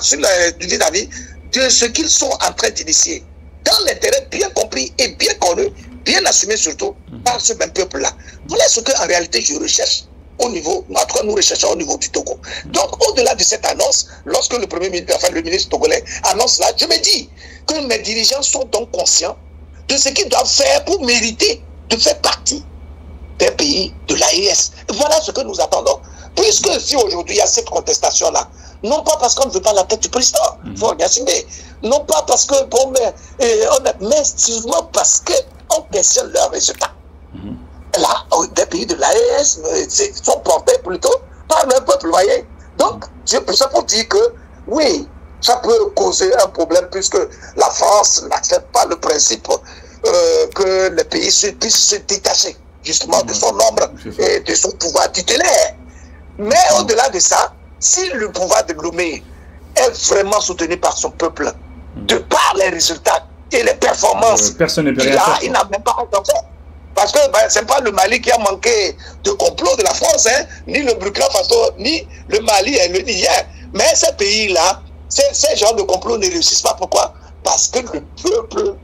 vis-à-vis de ce qu'ils sont en train d'initier. Dans l'intérêt bien compris et bien connu, bien assumé surtout par ce même peuple-là. Voilà ce qu'en réalité je recherche au niveau, en tout cas nous recherchons au niveau du Togo. Donc au-delà de cette annonce, lorsque le ministre togolais annonce là, je me dis que mes dirigeants sont donc conscients de ce qu'ils doivent faire pour mériter de faire partie des pays de l'AES. Voilà ce que nous attendons. Puisque si aujourd'hui il y a cette contestation-là, non pas parce qu'on ne veut pas la tête du président, faut y assumer, non pas parce que, bon, mais seulement parce qu'on questionne leurs résultats. Là, des pays de l'AES sont portés plutôt par le peuple, vous voyez. Donc, c'est pour dire que, oui, ça peut causer un problème puisque la France n'accepte pas le principe que les pays puissent se détacher justement de son nombre et de son pouvoir tutélaire. Mais au-delà de ça, si le pouvoir de Lomé est vraiment soutenu par son peuple, de par les résultats et les performances, il n'a même pas fait. Parce que ce n'est pas le Mali qui a manqué de complot de la France, hein, ni le Burkina Faso, ni le Mali et le Niger. Mais ces pays-là, ces genres de complots ne réussissent pas. Pourquoi? Parce que le peuple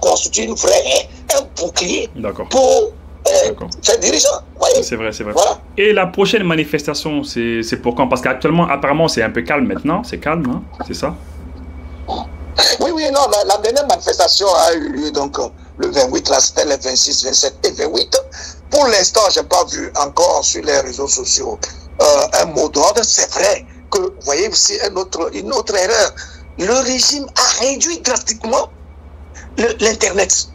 constitue une vraie, un bouclier pour ses dirigeants. C'est vrai, c'est vrai. Voilà. Et la prochaine manifestation, c'est pour quand? Parce qu'actuellement, apparemment, c'est un peu calme maintenant. C'est calme, hein? C'est ça? Oui, non, la dernière manifestation a eu lieu donc le 28, là c'était les 26, 27 et 28. Pour l'instant, je n'ai pas vu encore sur les réseaux sociaux un mot d'ordre. C'est vrai que, vous voyez aussi une autre erreur. Le régime a réduit drastiquement l'Internet.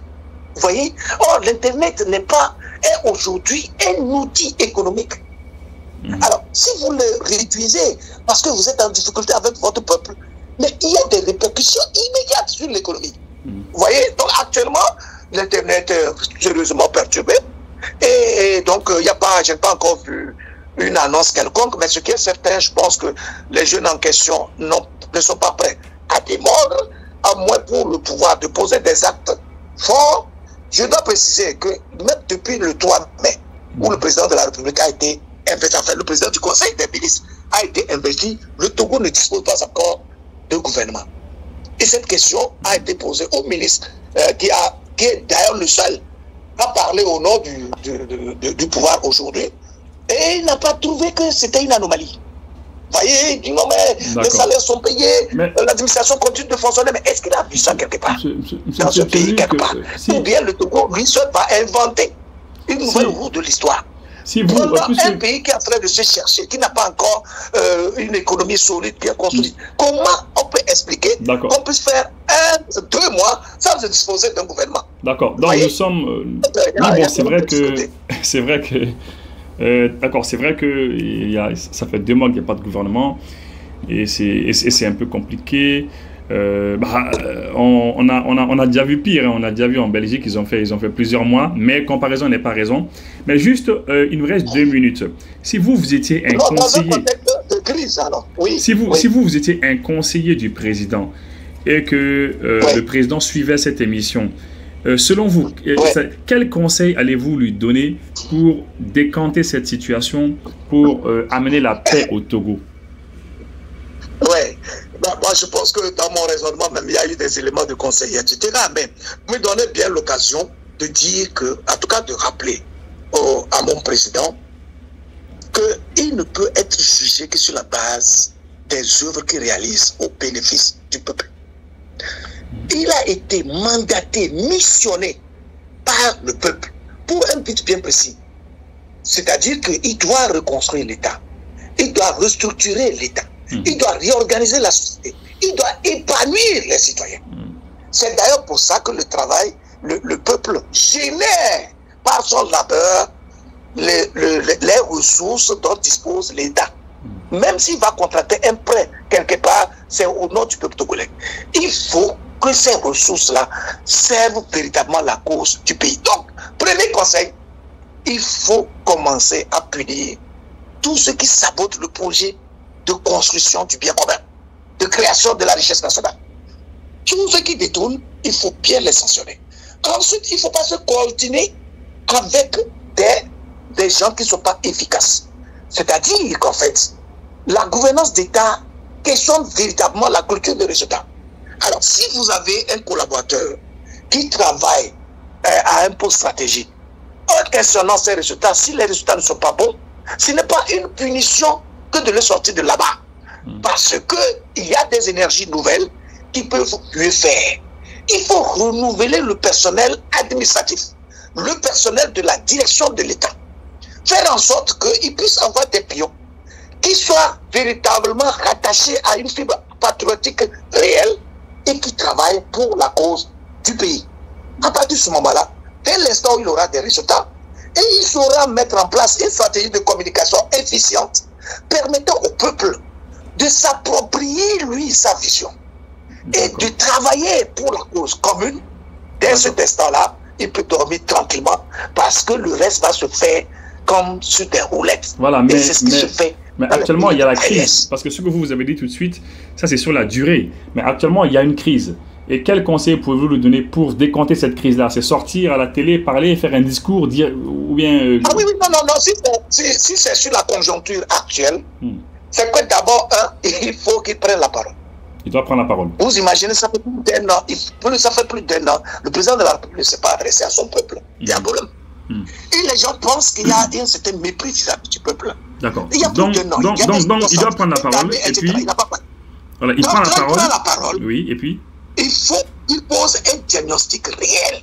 Vous voyez? Or, l'Internet est aujourd'hui un outil économique. Alors, si vous le réduisez parce que vous êtes en difficulté avec votre peuple, mais il y a des répercussions immédiates sur l'économie. Vous voyez? Donc, actuellement, l'Internet est sérieusement perturbé. Et donc, je n'ai pas encore vu une annonce quelconque, mais ce qui est certain, je pense que les jeunes en question ne sont pas prêts à démordre, à moins pour le pouvoir de poser des actes forts. Je dois préciser que même depuis le 3 mai, où le président de la République a été investi, enfin le président du Conseil des ministres a été investi, le Togo ne dispose pas encore de gouvernement. Et cette question a été posée au ministre, qui est d'ailleurs le seul à parler au nom du pouvoir aujourd'hui. Et il n'a pas trouvé que c'était une anomalie. Vous voyez, il dit non, mais les salaires sont payés, l'administration continue de fonctionner. Mais est-ce qu'il a vu ça quelque part dans ce pays, quelque part? Ou bien le Togo, lui seul, va inventer une nouvelle roue de l'histoire. Un pays qui est en train de se chercher, qui n'a pas encore une économie solide, bien construite, comment on peut expliquer qu'on puisse faire 2 mois sans se disposer d'un gouvernement? D'accord. Donc nous sommes... c'est vrai que... D'accord, c'est vrai que ça fait 2 mois qu'il n'y a pas de gouvernement et c'est un peu compliqué. On a déjà vu pire, hein. On a déjà vu en Belgique, ils ont fait plusieurs mois, mais comparaison n'est pas raison. Mais juste, il nous reste 2 minutes. Si vous étiez un conseiller... Dans un contexte de crise, alors, oui. Si vous étiez un conseiller du président et que le président suivait cette émission, selon vous, quel conseil allez-vous lui donner pour décanter cette situation, pour amener la paix au Togo? Oui, moi je pense que dans mon raisonnement, même il y a eu des éléments de conseil, etc. Mais me donner bien l'occasion de dire que, en tout cas de rappeler à mon président qu'il ne peut être jugé que sur la base des œuvres qu'il réalise au bénéfice du peuple. Il a été mandaté, missionné par le peuple pour un but bien précis. C'est-à-dire qu'il doit reconstruire l'État. Il doit restructurer l'État. Il doit réorganiser la société. Il doit épanouir les citoyens. C'est d'ailleurs pour ça que le travail, le peuple génère par son labeur les ressources dont dispose l'État. Même s'il va contracter un prêt quelque part, c'est au nom du peuple togolais. Il faut que ces ressources-là servent véritablement la cause du pays. Donc, premier conseil, il faut commencer à punir tous ceux qui sabotent le projet de construction du bien commun, de création de la richesse nationale. Tous ceux qui détournent, il faut bien les sanctionner. Ensuite, il ne faut pas se coordonner avec des gens qui ne sont pas efficaces. C'est-à-dire qu'en fait, la gouvernance d'État questionne véritablement la culture de résultats. Alors, si vous avez un collaborateur qui travaille à un poste stratégique, en questionnant ses résultats, si les résultats ne sont pas bons, ce n'est pas une punition que de le sortir de là-bas. Parce qu'il y a des énergies nouvelles qui peuvent mieux faire. Il faut renouveler le personnel administratif, le personnel de la direction de l'État. Faire en sorte qu'il puisse avoir des pions qui soient véritablement rattachés à une fibre patriotique réelle et qui travaillent pour la cause du pays. À partir de ce moment-là, dès l'instant où il aura des résultats, et il saura mettre en place une stratégie de communication efficiente permettant au peuple de s'approprier, lui, sa vision et de travailler pour la cause commune. Dès cet instant-là, il peut dormir tranquillement parce que le reste va se faire comme sur des roulettes. Voilà, et c'est ce qui se fait. Mais actuellement, il y a la crise. Parce que ce que vous avez dit tout de suite, ça c'est sur la durée. Mais actuellement, il y a une crise. Et quel conseil pouvez-vous lui donner pour décanter cette crise-là? C'est sortir à la télé, parler, faire un discours, dire, ou bien... Ah oui, non, si c'est sur la conjoncture actuelle, c'est que d'abord, il faut qu'il prenne la parole. Il doit prendre la parole. Vous imaginez, ça fait plus d'un an, le président de la République ne s'est pas adressé à son peuple. Il y a un problème. Et les gens pensent qu'il y a un certain mépris vis-à-vis du peuple. D'accord. Donc, il doit prendre la parole, et puis... Voilà, il prend la parole. Oui, et puis... Il faut qu'il pose un diagnostic réel.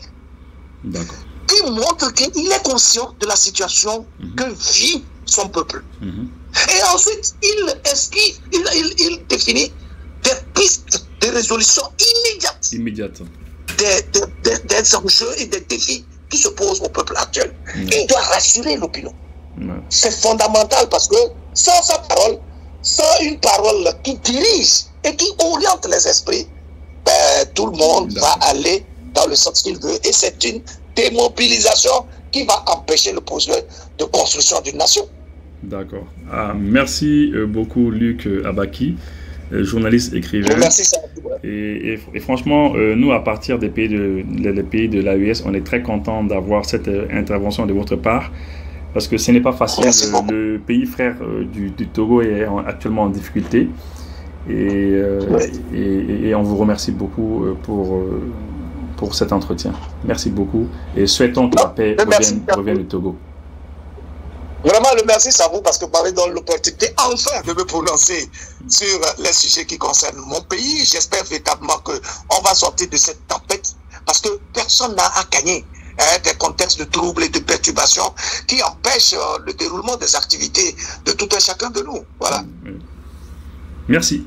D'accord. Qui montre qu'il est conscient de la situation que vit son peuple. Et ensuite, il définit des pistes de résolution immédiates. Des enjeux et des défis qui se posent au peuple actuel. Il doit rassurer l'opinion. C'est fondamental parce que sans sa parole, sans une parole qui dirige et qui oriente les esprits, tout le monde va aller dans le sens qu'il veut. Et c'est une démobilisation qui va empêcher le projet de construction d'une nation. D'accord. Merci beaucoup, Luc Abaki, journaliste, écrivain. Merci, et franchement, nous, à partir des pays de l'AES, on est très content d'avoir cette intervention de votre part, parce que ce n'est pas facile. Le pays frère du Togo est actuellement en difficulté. et on vous remercie beaucoup pour cet entretien. Merci beaucoup et souhaitons que la paix revienne au Togo. Vraiment, le merci c'est à vous parce que vous m'avez donné l'opportunité enfin de me prononcer sur les sujets qui concernent mon pays. J'espère véritablement qu'on va sortir de cette tempête parce que personne n'a à gagner des contextes de troubles et de perturbations qui empêchent le déroulement des activités de tout un chacun de nous. Voilà. Merci.